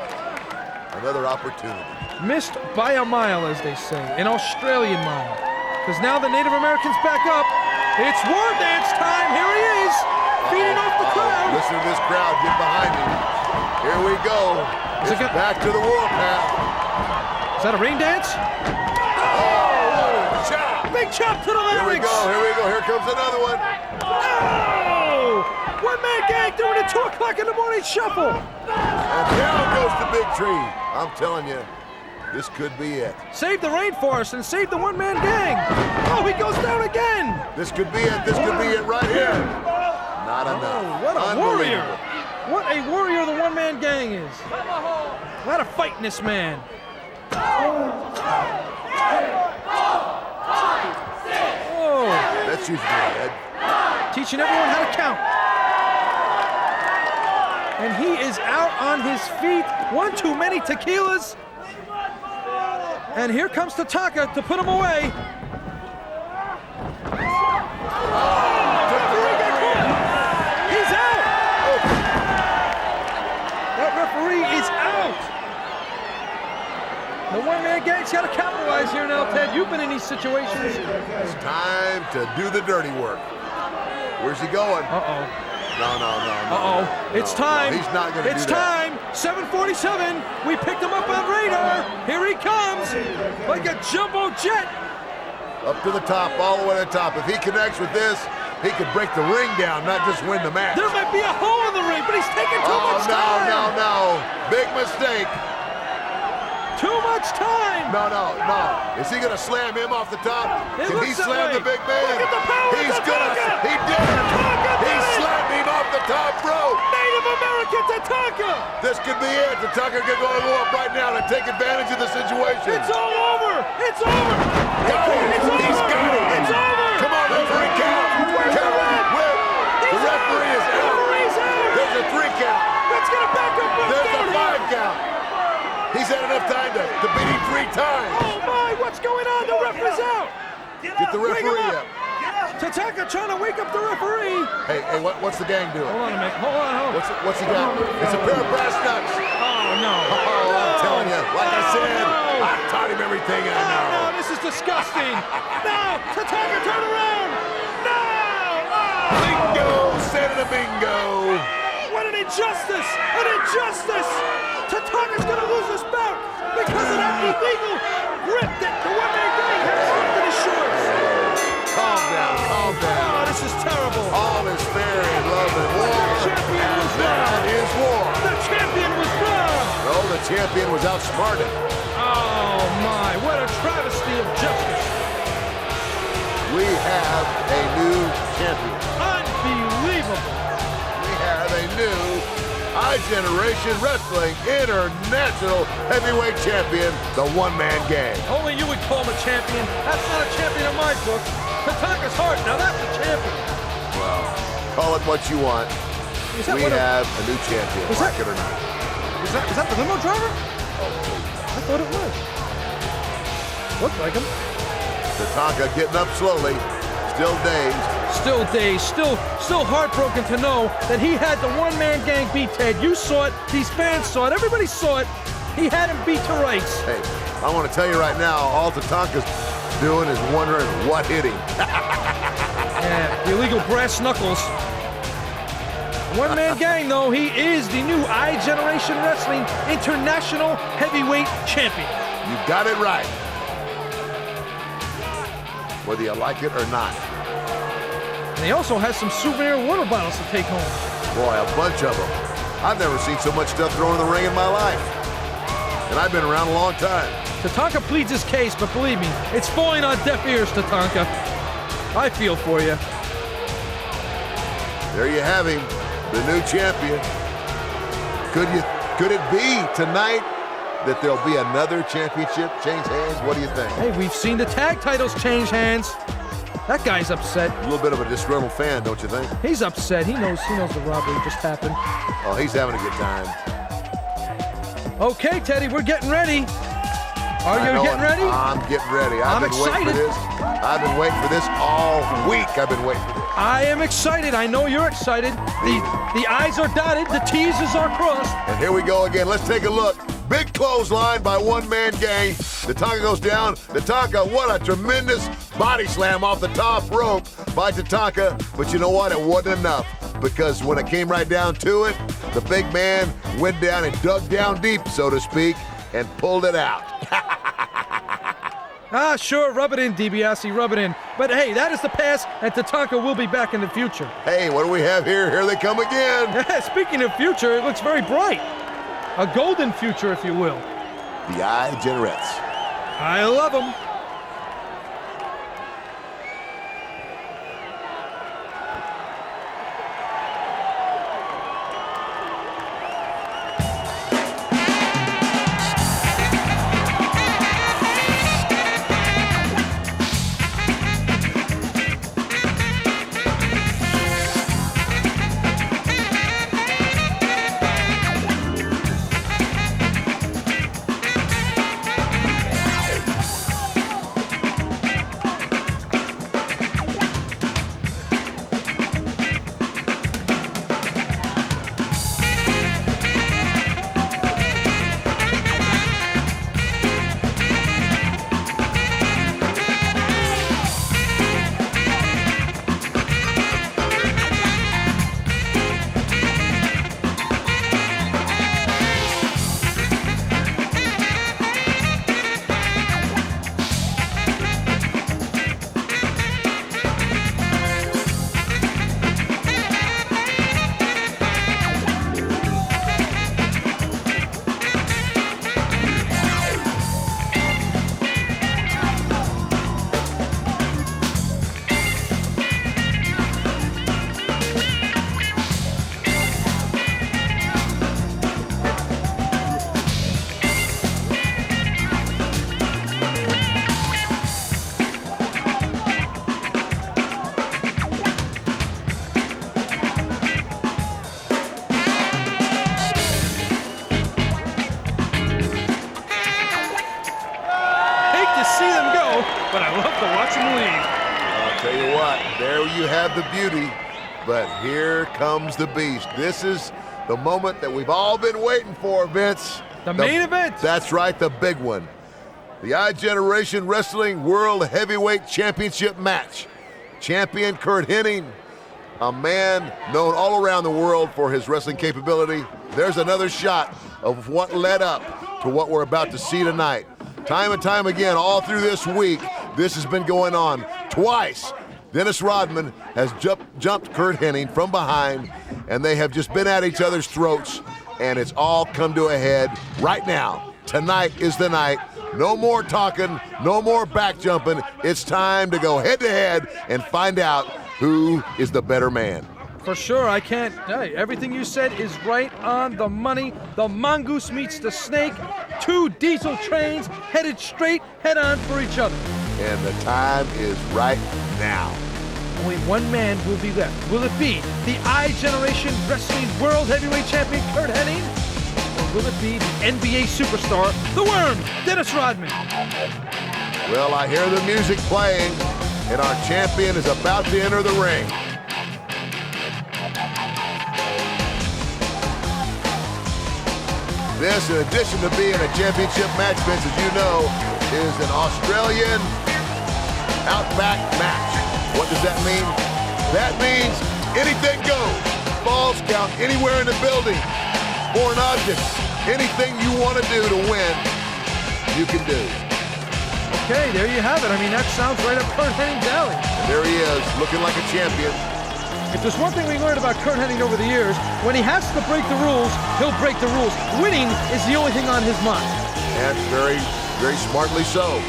another opportunity. Missed by a mile, as they say, an Australian mile. Because now the Native American's back up. It's war dance time. Here he is, feeding off the crowd. Listen to this crowd. Get behind me. Here we go. Is it It's back to the warpath. Is that a ring dance? Oh, chop. Big chop to the Here we larynx. go. Here we go. Here comes another one. Oh! One-man gang doing a 2 o'clock in the morning shuffle. And down goes the big tree. I'm telling you, this could be it. Save the rainforest and save the one-man gang. Oh, he goes down again. This could be it. This could be it right here. Not enough. Oh, what a warrior. What a warrior the one-man gang is. A lot of fight in this man. Oh, That's usually Ed. teaching everyone how to count. And he is out on his feet. 1 too many tequilas. And here comes Tatanka to put him away. He's out. That referee is out. The one-man gang's got to capitalize here now, Ted. You've been in these situations. It's time to do the dirty work. Where's he going? Uh-oh. No. It's time. No, he's not going to do It's that. time. 747. We picked him up on radar. Here he comes. Like a jumbo jet. Up to the top, all the way to the top. If he connects with this, he could break the ring down, not just win the match. There might be a hole in the ring, but he's taking too much time. No. Big mistake. too much time. No. Is he gonna slam him off the top? It Can he looks that slam way. the big man? Look at the power of He's Tatanka. He did it. Tatanka He did it. slammed him off the top rope. Native American Tatanka. This could be it. Tatanka could go up right now to take advantage of the situation. It's all over. It's over. Got it. It's over. He's got it. It's over. Come on, referee, count. Where's the Count. ref? Whip. The referee is out. Referee's out. There's a 3 count. Let's get a backup ref There's down a here. 5 count. He's had enough time to beat him 3 times. Oh my, what's going on? The ref is out. Get the Bring him referee up. up. Tatanka trying to wake up the referee. Hey, what's the gang doing? Hold on a minute. Hold on. What's he got? It's a pair of brass knucks. Oh, no. Oh, I'm telling you, like I said, no. I taught him everything I know. No, this is disgusting. No, Tatanka, turn around. No. Oh. Bingo, Santa Bingo. What an injustice. An injustice. Tatanka's going to lose this bout because of that illegal grip that the one-man gang has slipped in his shorts. Calm down. Oh, this is terrible. All is fair in love and war. Champion was That robbed. is war. The champion was robbed. No, the champion was outsmarted. Oh, my. What a travesty of justice. We have a new champion. Unbelievable. We have a new I-Generation Wrestling International Heavyweight Champion, the one-man gang. Only you would call him a champion. That's not a champion in my book. Tatanka's heart. Now that's a champion. Well, call it what you want. Is that We what have a new champion, Is like that- it or not. is that the limo driver? I thought it was. Looked like him. Tatanka getting up slowly, still dazed. Still dazed, still heartbroken to know that he had the one-man gang beat Ted. You saw it, these fans saw it, everybody saw it. He had him beat to rights. Hey, I want to tell you right now, all Tatanka's doing is wondering what hit him. Yeah, the illegal brass knuckles. One-man gang, though, he is the new I-Generation Wrestling International Heavyweight Champion. You got it right. Whether you like it or not. And he also has some souvenir water bottles to take home. Boy, a bunch of them. I've never seen so much stuff thrown in the ring in my life. And I've been around a long time. Tatanka pleads his case, but believe me, it's falling on deaf ears, Tatanka. I feel for you. There you have him, the new champion. Could it be tonight that there'll be another championship change hands? What do you think? Hey, we've seen the tag titles change hands. That guy's upset. A little bit of a disgruntled fan, don't you think? He's upset. He knows the robbery just happened. Oh, he's having a good time. Okay, Teddy, we're getting ready. Are you getting ready? I'm getting ready. I'm I've been waiting for excited. this. I've been waiting for this all week. I've been waiting for this. I am excited. I know you're excited. The I's are dotted, the T's are crossed. And here we go again. Let's take a look. Big clothesline by one-man gang. Tatanka goes down. Tatanka, what a tremendous body slam off the top rope by Tatanka. But you know what? It wasn't enough. Because when it came right down to it, the big man went down and dug down deep, so to speak, and pulled it out. Sure, rub it in, DiBiase, rub it in. But hey, that is the past, and Tatanka will be back in the future. Hey, what do we have here? Here they come again. Speaking of future, it looks very bright. A golden future, if you will. The I-Generettes. I love them. watch him leave. I'll tell you what, there you have the beauty, but here comes the beast. This is the moment that we've all been waiting for, Vince. The main event. That's right, the big one. The iGeneration Wrestling World Heavyweight Championship match. Champion Curt Hennig, a man known all around the world for his wrestling capability. There's another shot of what led up to what we're about to see tonight. Time and time again, all through this week, this has been going on. Twice, Dennis Rodman has jumped Curt Hennig from behind, and they have just been at each other's throats, and it's all come to a head right now. Tonight is the night. No more talking, no more back jumping. It's time to go head to head and find out who is the better man. For sure, I can't. Hey, everything you said is right on the money. The mongoose meets the snake. Two diesel trains headed straight head on for each other. And the time is right now. Only one man will be left. Will it be the iGeneration Wrestling World Heavyweight Champion Curt Hennig? Or will it be the NBA superstar, the Worm, Dennis Rodman? Well, I hear the music playing, and our champion is about to enter the ring. This, in addition to being a championship match, Vince, as you know, is an Australian Outback match. What does that mean? That means anything goes. Falls count anywhere in the building. Foreign objects. Anything you want to do to win, you can do. Okay, there you have it. I mean, that sounds right up Curt Hennig's alley. And there he is, looking like a champion. If there's one thing we learned about Curt Hennig over the years, when he has to break the rules, he'll break the rules. Winning is the only thing on his mind. And very, very smartly so.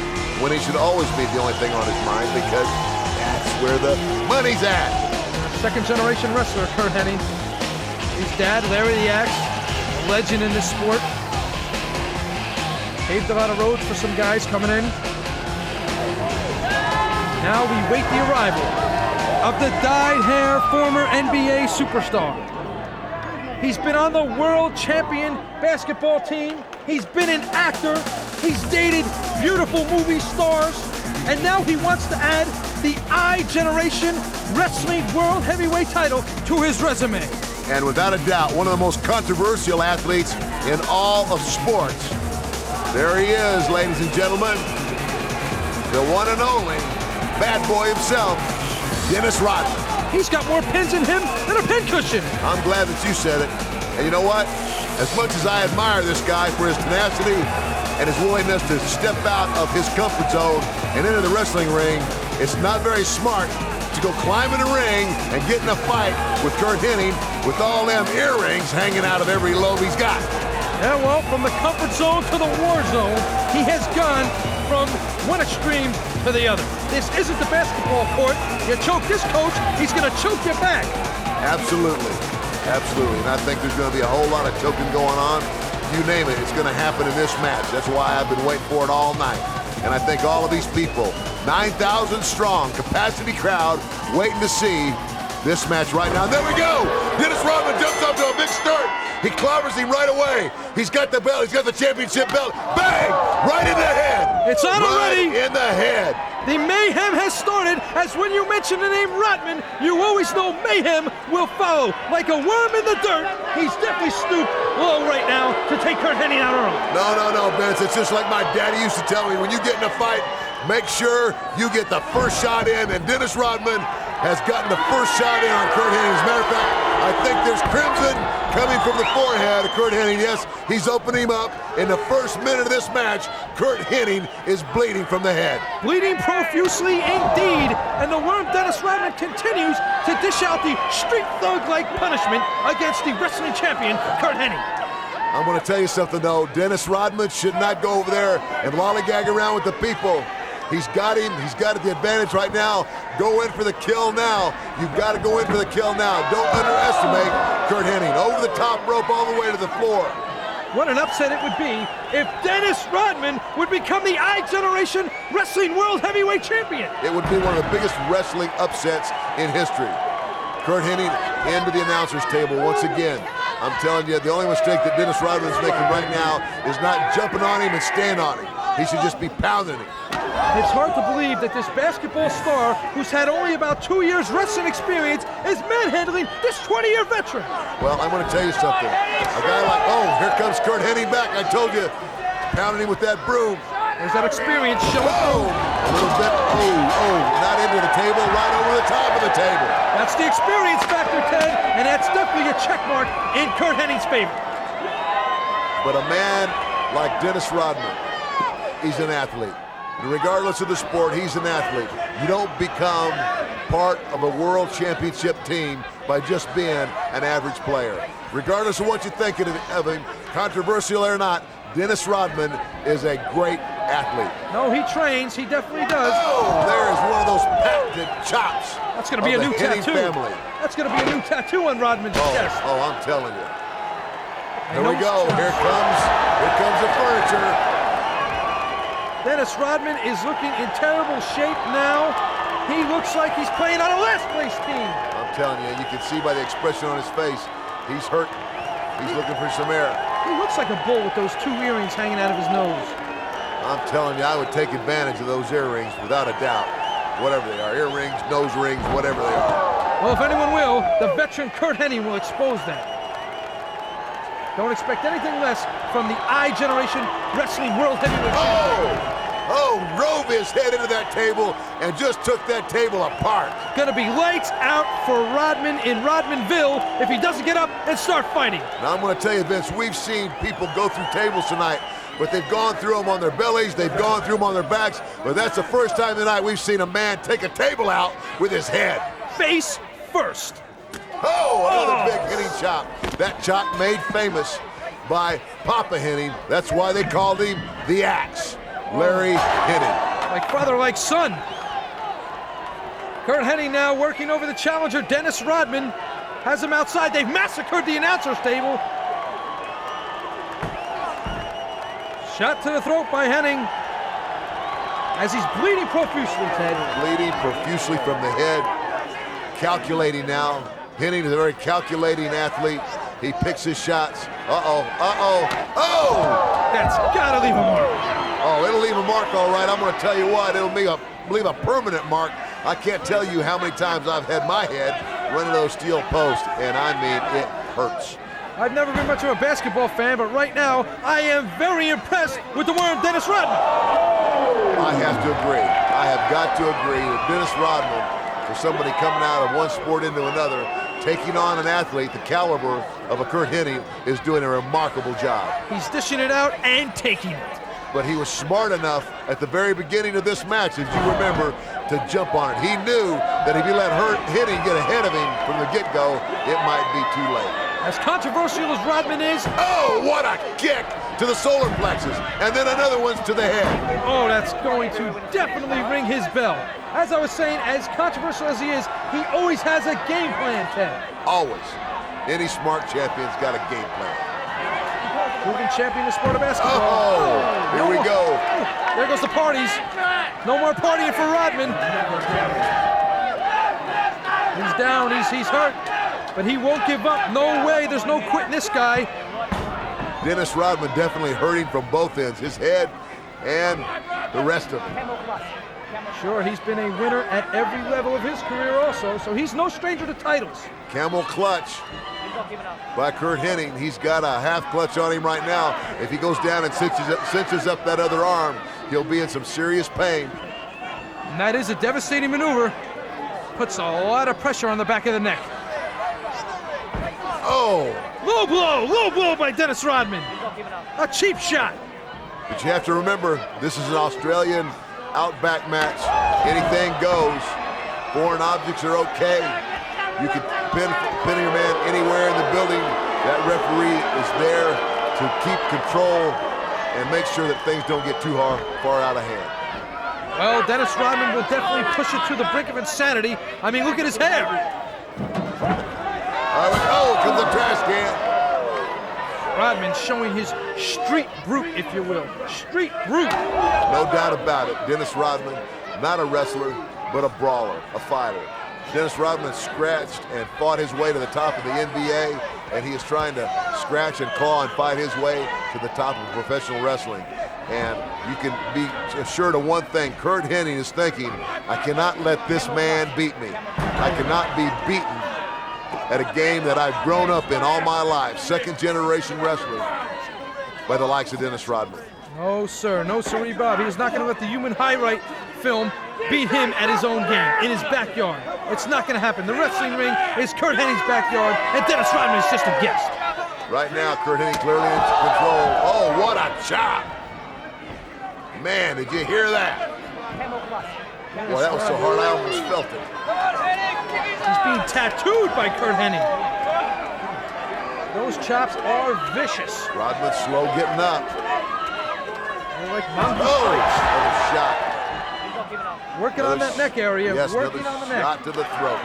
Winning should always be the only thing on his mind because that's where the money's at. Second generation wrestler, Curt Hennig. His dad, Larry the Axe, a legend in this sport. Paved a lot of roads for some guys coming in. Now we wait the arrival of the dyed-hair former NBA superstar. He's been on the world champion basketball team. He's been an actor. He's dated beautiful movie stars. And now he wants to add the iGeneration Wrestling World Heavyweight title to his resume. And without a doubt, one of the most controversial athletes in all of sports. There he is, ladies and gentlemen. The one and only bad boy himself, Dennis Rodman. He's got more pins in him than a pincushion. I'm glad that you said it. And you know what? As much as I admire this guy for his tenacity and his willingness to step out of his comfort zone and into the wrestling ring, it's not very smart to go climb in the ring and get in a fight with Curt Hennig with all them earrings hanging out of every lobe he's got. Yeah, well, from the comfort zone to the war zone, he has gone from one extreme to the other. This isn't the basketball court. You choke this coach, he's going to choke you back. Absolutely. Absolutely. And I think there's going to be a whole lot of choking going on. You name it, it's going to happen in this match. That's why I've been waiting for it all night. And I think all of these people, 9,000 strong, capacity crowd, waiting to see this match right now. And there we go! Dennis Rodman jumps up to a big start. He clobbers him right away. He's got the belt. He's got the championship belt. Bang! Right in the head. It's on already. Right in the head. The mayhem has started, as when you mention the name Rodman, you always know mayhem will follow. Like a worm in the dirt, he's definitely stooped low right now to take Curt Hennig out early. No, Vince. It's just like my daddy used to tell me, when you get in a fight, make sure you get the first shot in, and Dennis Rodman has gotten the first shot in on Curt Hennig. As a matter of fact, I think there's crimson coming from the forehead of Curt Hennig. Yes, he's opening him up. In the first minute of this match, Curt Hennig is bleeding from the head. Bleeding profusely indeed, and the worm Dennis Rodman continues to dish out the street thug-like punishment against the wrestling champion, Curt Hennig. I'm going to tell you something, though. Dennis Rodman should not go over there and lollygag around with the people. He's got him. He's got the advantage right now. Go in for the kill now. You've got to go in for the kill now. Don't underestimate Curt Hennig. Over the top rope all the way to the floor. What an upset it would be if Dennis Rodman would become the iGeneration Wrestling World Heavyweight Champion. It would be one of the biggest wrestling upsets in history. Curt Hennig into the announcer's table once again. I'm telling you, the only mistake that Dennis Rodman is making right now is not jumping on him and stand on him. He should just be pounding him. It's hard to believe that this basketball star, who's had only about 2 years wrestling experience, is manhandling this 20-year veteran. Well, I'm going to tell you something. A guy like, oh, here comes Kurt Hennig back. I told you, pounding him with that broom. There's that experience showing. Oh, a little bit. Oh, not into the table, right over the top of the table. That's the experience factor, Ted, and that's definitely a check mark in Kurt Hennig's favor. But a man like Dennis Rodman, he's an athlete. And regardless of the sport, he's an athlete. You don't become part of a world championship team by just being an average player. Regardless of what you're thinking of him, controversial or not, Dennis Rodman is a great athlete. No, he trains. He definitely does. Oh, there is one of those patented chops. That's going to be a new tattoo. Family. That's going to be a new tattoo on Rodman's chest. Oh, I'm telling you. Here we go. Here comes the furniture. Dennis Rodman is looking in terrible shape now. He looks like he's playing on a last place team. I'm telling you, you can see by the expression on his face, he's hurt. He's looking for some air. He looks like a bull with those 2 earrings hanging out of his nose. I'm telling you, I would take advantage of those earrings without a doubt. Whatever they are, earrings, nose rings, whatever they are. Well, if anyone will, the veteran Kurt Hennig will expose that. Don't expect anything less from the I-Generation Wrestling World Heavyweight Champion. Oh, drove his head into that table and just took that table apart. Gonna be lights out for Rodman in Rodmanville if he doesn't get up and start fighting. Now, I'm going to tell you, Vince, we've seen people go through tables tonight, but they've gone through them on their bellies, they've gone through them on their backs, but that's the first time tonight we've seen a man take a table out with his head. Face first. Oh, another big Hennig chop. That chop made famous by Papa Hennig. That's why they called him the Axe, Larry Hennig. Like father, like son. Kurt Hennig now working over the challenger, Dennis Rodman. Has him outside. They've massacred the announcer's table. Shot to the throat by Hennig. As he's bleeding profusely, Ted. Bleeding profusely from the head. Calculating now. Hennig is a very calculating athlete. He picks his shots. Oh! That's gotta leave a mark. Oh, it'll leave a mark, all right. I'm going to tell you what, it'll leave a permanent mark. I can't tell you how many times I've had my head run into those steel posts, and I mean, it hurts. I've never been much of a basketball fan, but right now, I am very impressed with the worm Dennis Rodman. I have to agree. I have got to agree that Dennis Rodman, for somebody coming out of one sport into another, taking on an athlete the caliber of a Kurt Hennig, is doing a remarkable job. He's dishing it out and taking it. But he was smart enough at the very beginning of this match, if you remember, to jump on it. He knew that if he let Hennig get ahead of him from the get-go, it might be too late. As controversial as Rodman is... Oh, what a kick to the solar plexus, and then another one's to the head. Oh, that's going to definitely ring his bell. As I was saying, as controversial as he is, he always has a game plan, Ted. Always. Any smart champion's got a game plan. Proven champion in the sport of basketball. Oh, here we go. There goes the parties. No more partying for Rodman. He's down, he's hurt, but he won't give up. No way, there's no quitting this guy. Dennis Rodman definitely hurting from both ends, his head and the rest of him. Sure, he's been a winner at every level of his career also, so he's no stranger to titles. Camel clutch by Kurt Hennig. He's got a half clutch on him right now. If he goes down and cinches up that other arm, he'll be in some serious pain. And that is a devastating maneuver. Puts a lot of pressure on the back of the neck. Oh! Low blow by Dennis Rodman. A cheap shot. But you have to remember, this is an Australian outback match. Anything goes. Foreign objects are okay. You can pin your man anywhere in the building. That referee is there to keep control and make sure that things don't get too far out of hand. Well, Dennis Rodman will definitely push it to the brink of insanity. I mean, look at his hair. Oh, comes the trash can. Rodman showing his street brute, if you will. Street brute. No doubt about it. Dennis Rodman, not a wrestler, but a brawler, a fighter. Dennis Rodman scratched and fought his way to the top of the NBA, and he is trying to scratch and claw and fight his way to the top of professional wrestling. And you can be assured of one thing, Curt Hennig is thinking, I cannot let this man beat me. I cannot be beaten at a game that I've grown up in all my life, second-generation wrestler, by the likes of Dennis Rodman. No, sir. No, sirree, Bob. He is not going to let the human highlight film beat him at his own game, in his backyard. It's not going to happen. The wrestling ring is Curt Hennig's backyard, and Dennis Rodman is just a guest. Right now, Curt Hennig clearly in control. Oh, what a chop! Man, did you hear that? Boy, that was so hard I almost felt it. He's being tattooed by Curt Hennig. Those chops are vicious. Rodman slow getting up. They're like monkey Oh, strikes. another shot. Working on that neck area. Yes, working another on the neck. shot to the throat.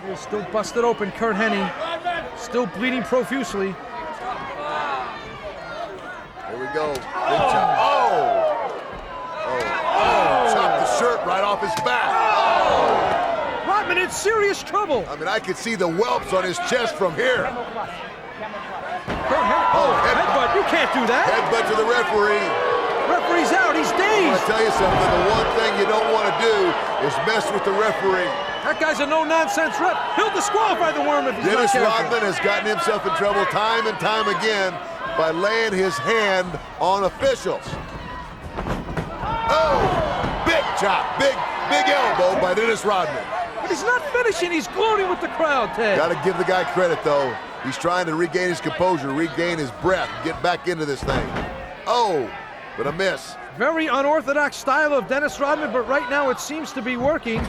He's still busted open, Curt Hennig. Still bleeding profusely. Here we go. Big chop. Oh! Oh! Chopped the shirt right off his back. Oh! Rodman in serious trouble. I mean, I could see the whelps on his chest from here. Curt Hennig. Oh, headbutt. You can't do that. Headbutt to the referee. Referee's out. He's I'm dazed. gonna tell you something. The one thing you don't want to do is mess with the referee. That guy's a no-nonsense ref. He'll disqualify the worm if he's Dennis not careful. Rodman has gotten himself in trouble time and time again by laying his hand on officials. Oh, big chop, big elbow by Dennis Rodman. But he's not finishing. He's gloating with the crowd, Ted. Got to give the guy credit, though. He's trying to regain his composure, regain his breath, get back into this thing. Oh, but a miss. Very unorthodox style of Dennis Rodman, but right now it seems to be working.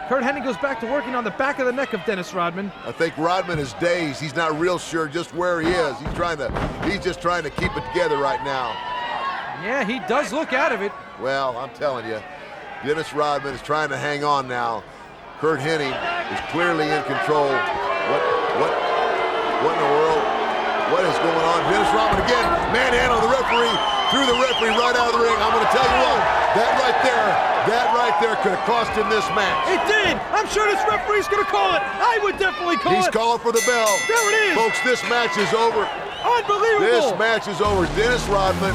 Curt Hennig goes back to working on the back of the neck of Dennis Rodman. I think Rodman is dazed. He's not real sure just where he is. He's just trying to keep it together right now. Yeah, he does look out of it. Well, I'm telling you, Dennis Rodman is trying to hang on now. Curt Hennig is clearly in control. What in the world? What is going on? Dennis Rodman again, manhandle the referee, threw the referee right out of the ring. I'm going to tell you what, that right there could have cost him this match. It did. I'm sure this referee's going to call it. I would definitely call He's it. calling for the bell. There it is. Folks, this match is over. Unbelievable. This match is over. Dennis Rodman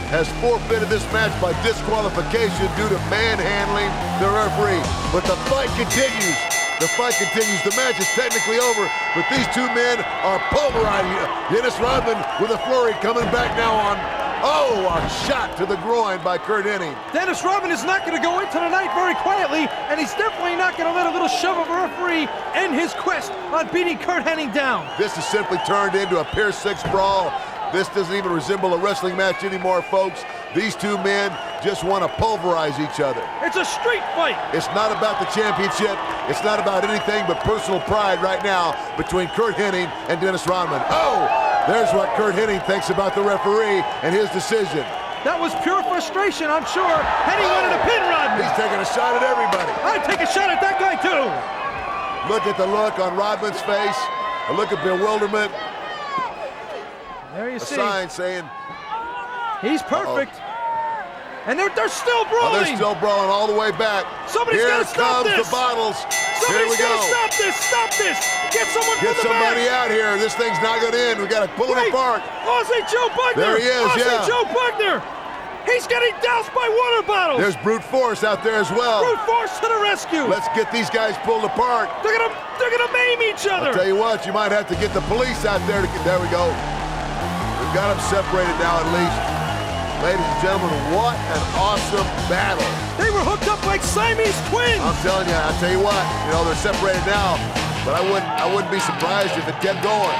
has forfeited this match by disqualification due to manhandling the referee. But the fight continues. The fight continues. The match is technically over, but these two men are pulverizing. Dennis Rodman with a flurry coming back now on. Oh, a shot to the groin by Curt Hennig. Dennis Rodman is not going to go into the night very quietly, and he's definitely not going to let a little shove of a referee end his quest on beating Curt Hennig down. This has simply turned into a Pier 6 brawl. This doesn't even resemble a wrestling match anymore, folks. These two men just want to pulverize each other. It's a street fight. It's not about the championship. It's not about anything but personal pride right now between Curt Hennig and Dennis Rodman. Oh, there's what Curt Hennig thinks about the referee and his decision. That was pure frustration, I'm sure. Hennig wanted to pin Rodman. He's taking a shot at everybody. I'd take a shot at that guy, too. Look at the look on Rodman's face. A look of bewilderment. There you A see. sign saying, He's perfect. And they're still oh, brawling. they're still brawling all the way back. Somebody's Here gotta stop comes this. the bottles. Here Somebody's we go. gonna stop this. Stop this. Get someone Get from the somebody back. out here. This thing's not going to end. We got to pull it Wait. apart. Aussie Joe Bugner. There he is, Aussie yeah. Joe Bugner. He's getting doused by water bottles. There's brute force out there as well. Brute force to the rescue. Let's get these guys pulled apart. They're gonna maim each other. I'll tell you what, you might have to get the police out there to get. There we go. We've got them separated now at least. Ladies and gentlemen, what an awesome battle. They were hooked up like Siamese twins. I'm telling you, I'll tell you what, they're separated now, but I wouldn't be surprised if it kept going.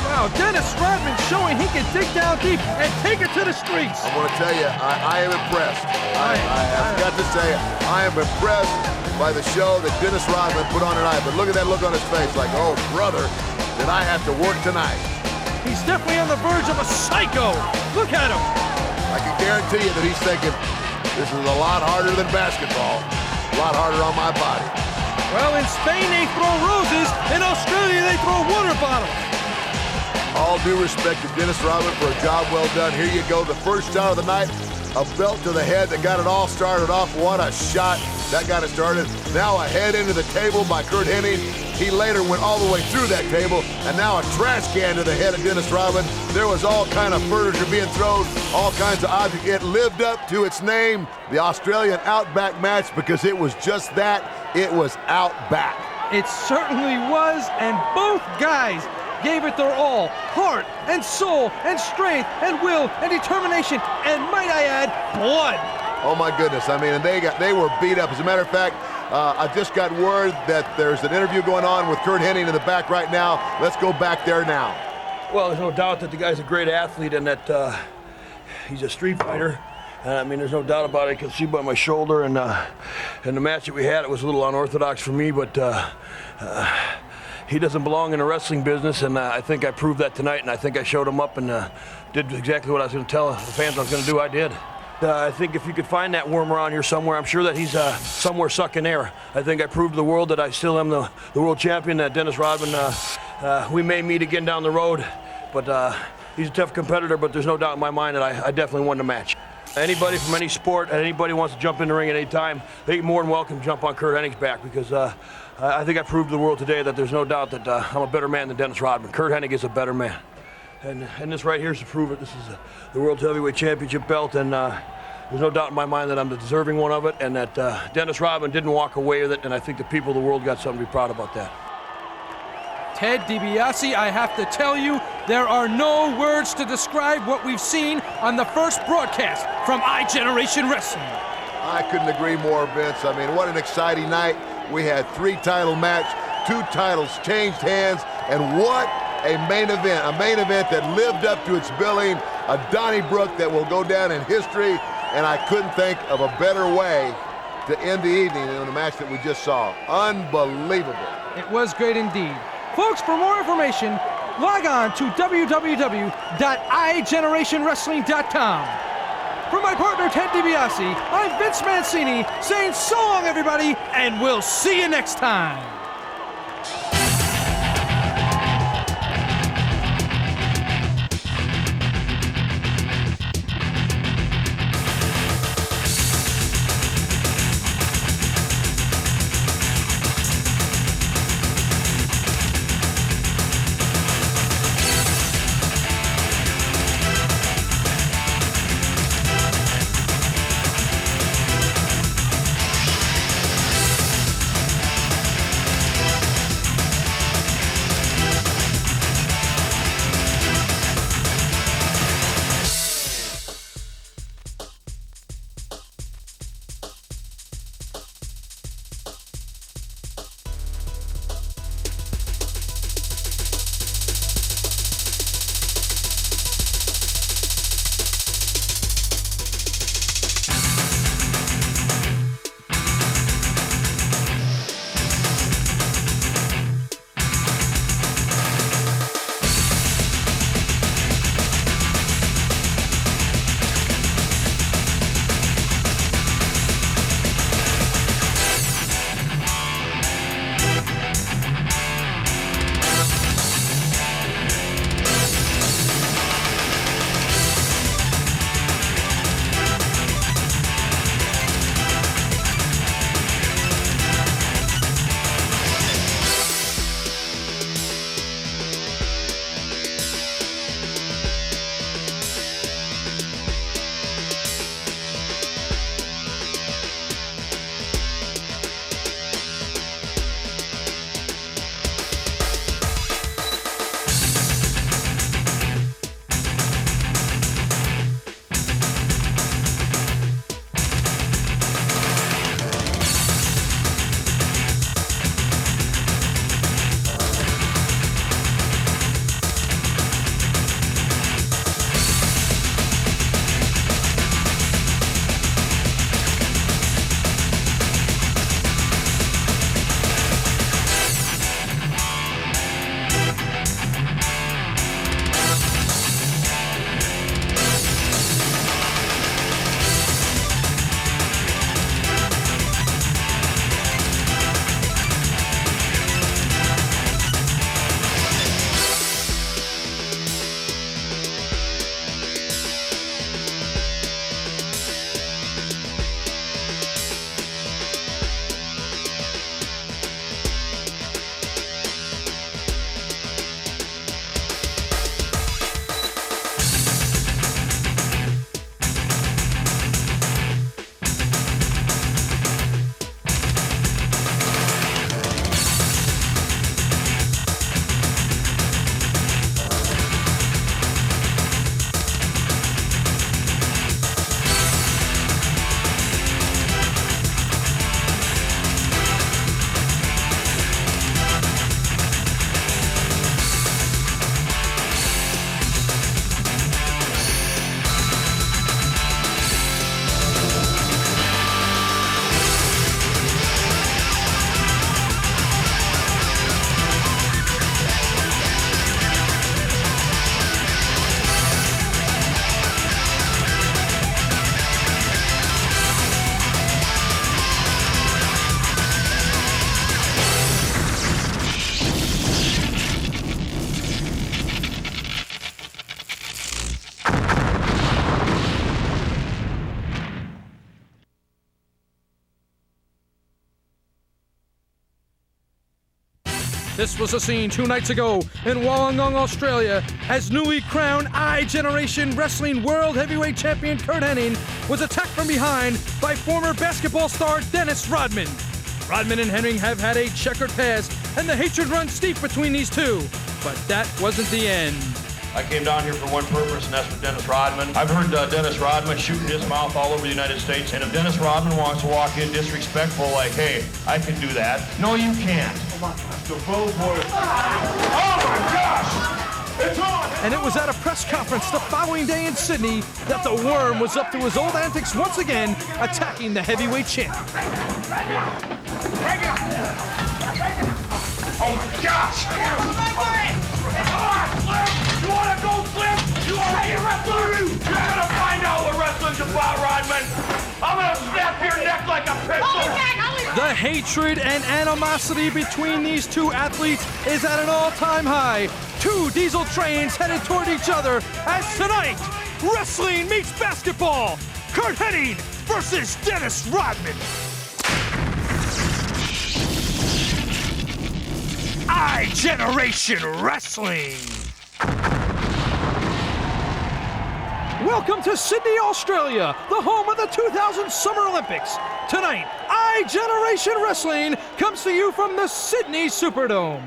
Wow, Dennis Rodman showing he can dig down deep and take it to the streets. I want to tell you, I am impressed. I have got to say, I am impressed by the show that Dennis Rodman put on tonight. But look at that look on his face, like, oh, brother, did I have to work tonight? He's definitely on the verge of a psycho. Look at him. I can guarantee you that he's thinking, this is a lot harder than basketball. A lot harder on my body. Well, in Spain they throw roses. In Australia they throw water bottles. All due respect to Dennis Rodman for a job well done. Here you go, the first shot of the night. A belt to the head that got it all started off. What a shot that got it started. Now a head into the table by Curt Hennig. He later went all the way through that table, and now a trash can to the head of Dennis Rodman. There was all kind of furniture being thrown, all kinds of objects. It lived up to its name, the Australian Outback match, because it was just that. It was Outback. It certainly was, and both guys gave it their all. Heart and soul and strength and will and determination, and might I add, blood. Oh my goodness, I mean, and they were beat up. As a matter of fact, I just got word that there's an interview going on with Curt Hennig in the back right now. Let's go back there now. Well, there's no doubt that the guy's a great athlete and that he's a street fighter. I mean, there's no doubt about it. I can see by my shoulder, and the match that we had, it was a little unorthodox for me, but he doesn't belong in the wrestling business, and I think I proved that tonight, and I think I showed him up and did exactly what I was going to tell the fans I was going to do. I did. I think if you could find that worm around here somewhere, I'm sure that he's somewhere sucking air. I think I proved to the world that I still am the world champion, that Dennis Rodman, we may meet again down the road, but he's a tough competitor, but there's no doubt in my mind that I definitely won the match. Anybody from any sport, and anybody wants to jump in the ring at any time, they're more than welcome to jump on Curt Hennig's back, because I think I proved to the world today that there's no doubt that I'm a better man than Dennis Rodman. Curt Hennig is a better man. And this right here is to prove it. This is the World Heavyweight Championship belt, and there's no doubt in my mind that I'm the deserving one of it, and that Dennis Rodman didn't walk away with it, and I think the people of the world got something to be proud about that. Ted DiBiase, I have to tell you, there are no words to describe what we've seen on the first broadcast from iGeneration Wrestling. I couldn't agree more, Vince. I mean, what an exciting night. We had 3-title match, 2 titles changed hands, and what a main event that lived up to its billing, a Donnybrook that will go down in history, and I couldn't think of a better way to end the evening than the match that we just saw. Unbelievable. It was great indeed. Folks, for more information, log on to www.igenerationwrestling.com. For my partner, Ted DiBiase, I'm Vince Mancini, saying so long, everybody, and we'll see you next time. This was a scene 2 nights ago in Wollongong, Australia, as newly crowned I-Generation Wrestling World Heavyweight Champion Curt Hennig was attacked from behind by former basketball star Dennis Rodman. Rodman and Hennig have had a checkered past, and the hatred runs deep between these two. But that wasn't the end. I came down here for one purpose, and that's for Dennis Rodman. I've heard Dennis Rodman shooting his mouth all over the United States, and if Dennis Rodman wants to walk in disrespectful, like, hey, I can do that. No, you can't. Oh my gosh! It's on! And it was at a press conference the following day in Sydney that the Worm was up to his old antics once again, attacking the heavyweight champ. Oh my gosh! You wanna go, Flip? You wanna be a wrestler? You're gonna find out what wrestling's about, Rodman. I'm gonna snap your neck like a pistol. The hatred and animosity between these two athletes is at an all-time high. Two diesel trains headed toward each other as tonight, wrestling meets basketball. Curt Hennig versus Dennis Rodman. I-Generation Wrestling. Welcome to Sydney, Australia, the home of the 2000 Summer Olympics. Tonight, I-Generation Wrestling comes to you from the Sydney Superdome.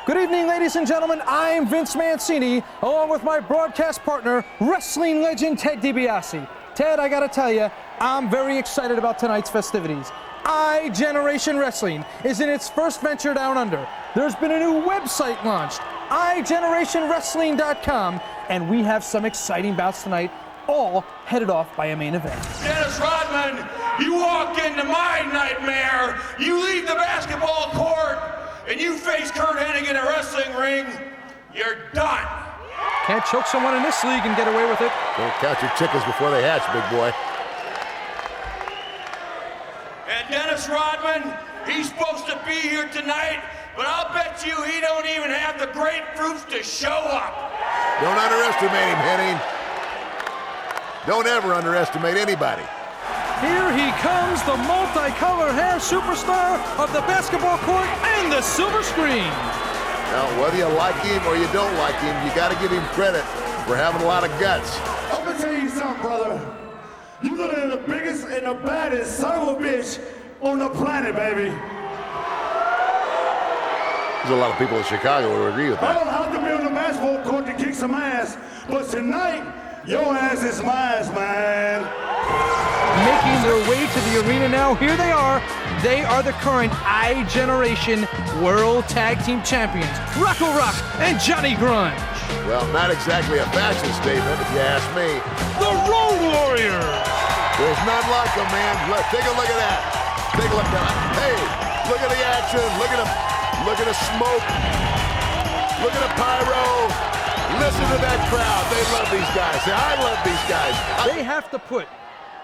Good evening, ladies and gentlemen. I'm Vince Mancini, along with my broadcast partner, wrestling legend Ted DiBiase. Ted, I gotta tell you, I'm very excited about tonight's festivities. I-Generation Wrestling is in its first venture down under. There's been a new website launched, iGenerationWrestling.com, and we have some exciting bouts tonight, all headed off by a main event. Dennis Rodman, you walk into my nightmare, you leave the basketball court, and you face Curt Hennig in a wrestling ring, you're done. Can't choke someone in this league and get away with it. Don't count your chickens before they hatch, big boy. And Dennis Rodman, he's supposed to be here tonight, but I'll bet you he don't even have the grapefruits to show up. Don't underestimate him, Hennig. Don't ever underestimate anybody. Here he comes, the multicolor hair superstar of the basketball court and the silver screen. Now, whether you like him or you don't like him, you got to give him credit for having a lot of guts. I'm gonna tell you something, brother. You looking at the biggest and the baddest son of a bitch on the planet, baby. There's a lot of people in Chicago who agree with I that. don't have to be on the basketball court to kick some ass, but tonight, your ass is mine, man. Making their way to the arena now, here they are. They are the current I-Generation World Tag Team Champions, Rocco Rock and Johnny Grunge. Well, not exactly a fashion statement, if you ask me. The Road Warriors. There's none like them, man. Look, take a look at that. Take a look at that. Hey, look at the action. Look at the smoke. Look at the pyro. Listen to that crowd. They love these guys. I love these guys. They have to put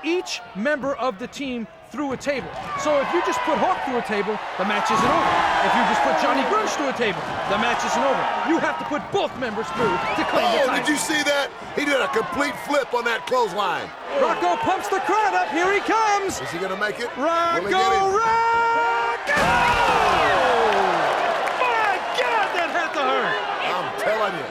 each member of the team through a table. So if you just put Hawk through a table, the match isn't over. If you just put Johnny Grunge through a table, the match isn't over. You have to put both members through to claim the title. Did you see that? He did a complete flip on that clothesline. Rocco pumps the crowd up. Here he comes. Is he going to make it? Will Rocco he get him? Rocco! My God, that had to hurt. I'm telling you.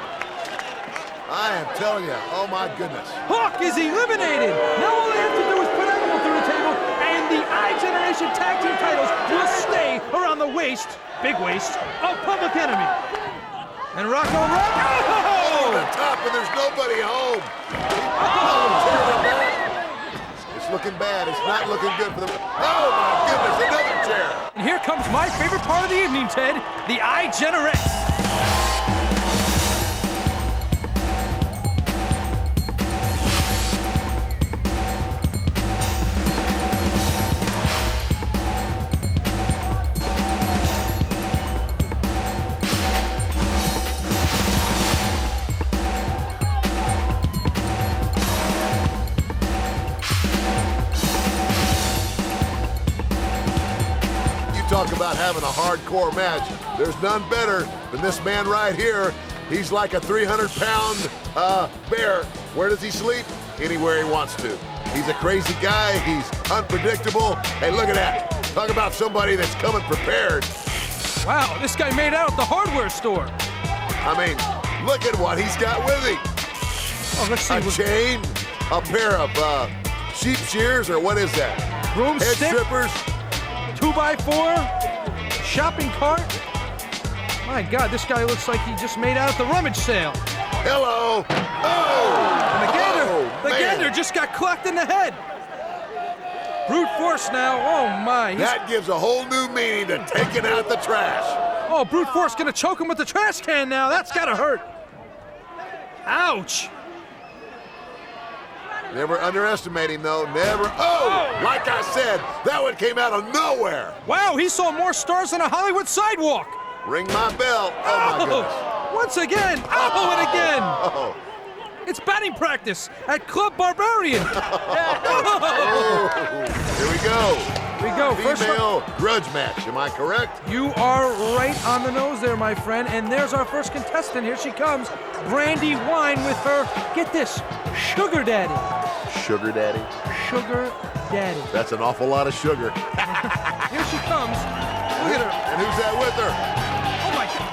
I am telling you. Oh, my goodness. Hawk is eliminated. Now all they have to do is put Animal through the table, and the I-Generation Tag Team titles will stay around the waist, big waist, of Public Enemy. And Rocco Over the top, and there's nobody home. It's looking bad. It's not looking good for them. Oh, my goodness, another chair. And here comes my favorite part of the evening, Ted, the I-Generation. Talk about having a hardcore match. There's none better than this man right here. He's like a 300-pound bear. Where does he sleep? Anywhere he wants to. He's a crazy guy. He's unpredictable. Hey, look at that. Talk about somebody that's coming prepared. Wow, this guy made out at the hardware store. I mean, look at what he's got with him. Oh, let's see. A chain, a pair of sheep shears, or what is that? Broomstick. Head strippers. 2x4. Shopping cart. My God, this guy looks like he just made out at the rummage sale. Hello. Oh! And the gander just got clocked in the head. Brute force now. Oh, my. That gives a whole new meaning to taking out the trash. Oh, brute force gonna choke him with the trash can now. That's gotta hurt. Ouch. Never underestimate him, though. Never. Oh! Like I said, that one came out of nowhere. Wow, he saw more stars than a Hollywood sidewalk. Ring my bell. Oh, my goodness. Once again. Oh, and again. Oh. It's batting practice at Club Barbarian. Here we go. Here we go. First Female grudge match. Am I correct? You are right on the nose there, my friend. And there's our first contestant. Here she comes. Brandy Wine with her, get this, Sugar Daddy. Sugar daddy. Sugar Daddy. That's an awful lot of sugar. Here she comes. Look at her. And who's that with her? Oh my God.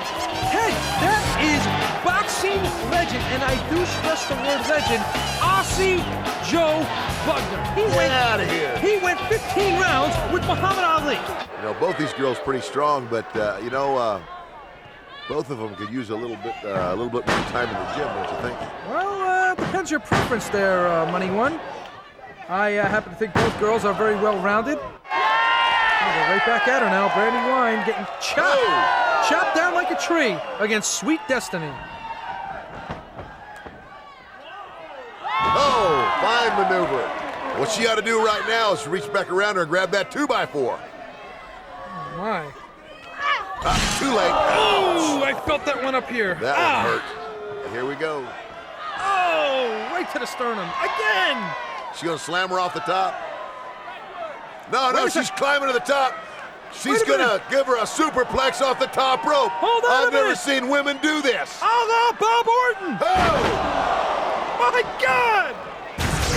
Ted, that is boxing legend, and I do stress the word legend, Aussie Joe Bugner. Get out of here. He went 15 rounds with Muhammad Ali. You know, both these girls pretty strong, but both of them could use a little bit more time in the gym, don't you think? Well, depends your preference there, Money One. I happen to think both girls are very well-rounded. Go right back at her now. Brandy Wine getting chopped down like a tree against Sweet Destiny. Oh, fine maneuver. What she ought to do right now is reach back around her and grab that 2x4. Oh, my. Too late. Oh, I felt that one up here. That one hurt. And here we go. Oh, right to the sternum. Again. She gonna slam her off the top? No, she's climbing to the top. She's gonna give her a superplex off the top rope. Hold on I've never seen women do this. Oh, no, Bob Orton. Oh! My God.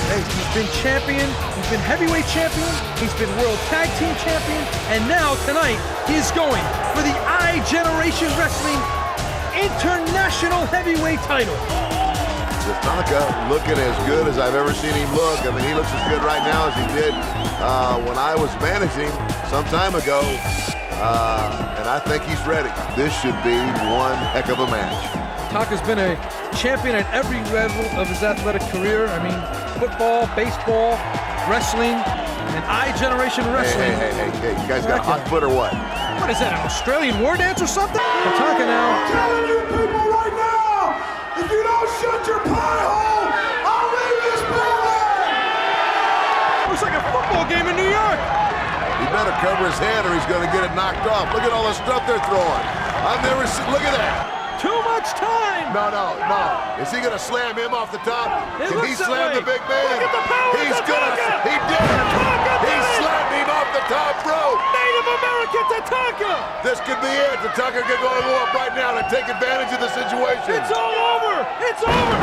Hey, he's been champion. He's been heavyweight champion. He's been world tag team champion. And now, tonight, he's going for the iGeneration Wrestling International Heavyweight title. Tatanka looking as good as I've ever seen him look. I mean, he looks as good right now as he did when I was managing some time ago. And I think he's ready. This should be one heck of a match. Tatanka's been a champion at every level of his athletic career. I mean, football, baseball, wrestling, and iGeneration Wrestling. Hey, you guys got a hot foot or what? What is that, an Australian war dance or something? Tatanka now. I'm telling you people right now, if you don't shut your pie hole, I'll leave this building! Looks like a football game in New York. He better cover his head or he's going to get it knocked off. Look at all the stuff they're throwing. I've never seen, look at that. Too much time. No. Is he going to slam him off the top? It Can he looks that slam way. the big man? Look at the power of He's Tatanka. He did it. Tatanka did He it. slammed him off the top rope. Native American Tatanka. This could be it. Tatanka could go up right now to take advantage of the situation. It's all over. It's over.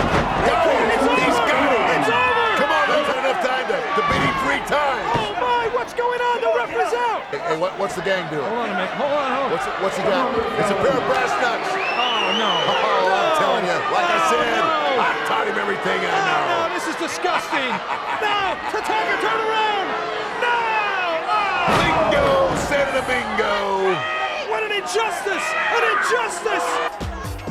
Got it. It's over. He's got it. It's over. Come on, that's not enough time to beat him 3 times. Oh my, what's going on? The ref is out. Hey, what's the gang doing? Hold on a minute. Hold on. What's he got? It's a pair of brass nuts. Oh no. Oh, I'm telling you, like I said, no. I taught him everything I know. No, this is disgusting. No, Tatanka, turn around. No. Oh. Bingo, Santa Bingo. What an injustice. An injustice.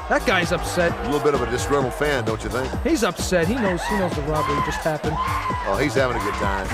That guy's upset. A little bit of a disgruntled fan, don't you think? He's upset. He knows the robbery just happened. Oh, he's having a good time.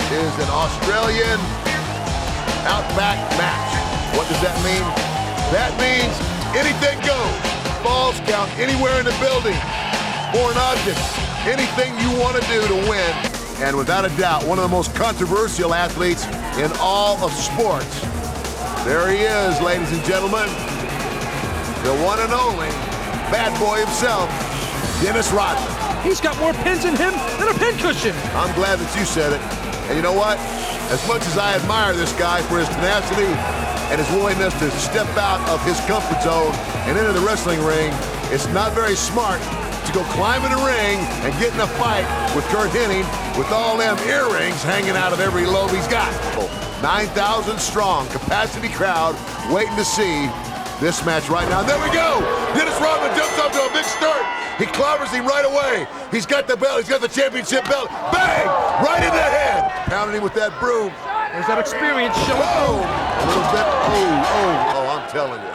Is an Australian Outback match. What does that mean? That means anything goes. Balls count anywhere in the building. Foreign objects. Anything you want to do to win. And without a doubt, one of the most controversial athletes in all of sports. There he is, ladies and gentlemen. The one and only bad boy himself, Dennis Rodman. He's got more pins in him than a pincushion. I'm glad that you said it. And you know what? As much as I admire this guy for his tenacity and his willingness to step out of his comfort zone and into the wrestling ring, it's not very smart to go climb in the ring and get in a fight with Curt Hennig with all them earrings hanging out of every lobe he's got. 9,000 strong capacity crowd waiting to see this match right now. And there we go. Dennis Rodman jumps up to a big start. He clobbers him right away. He's got the belt. He's got the championship belt. Bang! Right in the head. Pounding him with that broom. There's that experience showing. Oh, a little bit. Oh, I'm telling you.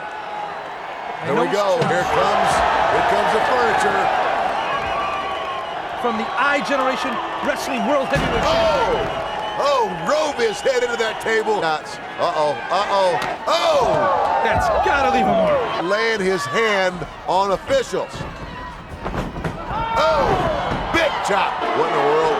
Here we go. Here comes the furniture. From the iGeneration Wrestling World Heavyweight Championship. Drove his head into that table. Oh. That's gotta leave a mark. Laying his hand on officials. Oh, big chop. What in the world?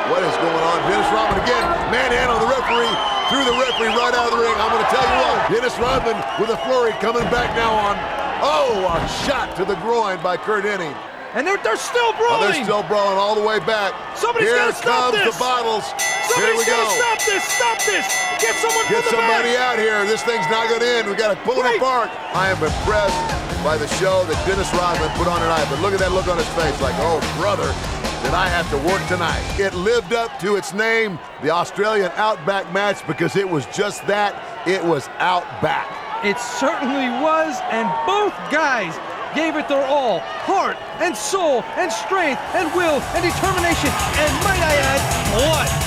What is going on? Dennis Rodman again, manhandling the referee, threw the referee right out of the ring. I'm going to tell you what, Dennis Rodman with a flurry coming back now on. Oh, a shot to the groin by Curt Hennig. And they're still brawling. They're still brawling all the way back. Somebody's got to stop this. Here comes the bottles. Somebody's Here we go. Stop this. Stop this. Get someone Get from the somebody back. out here. This thing's not going to end. We got to pull it apart. I am impressed by the show that Dennis Rodman put on tonight. But look at that look on his face, like, oh, brother, did I have to work tonight? It lived up to its name, the Australian Outback match, because it was just that. It was Outback. It certainly was, and both guys gave it their all. Heart and soul and strength and will and determination and, might I add, blood.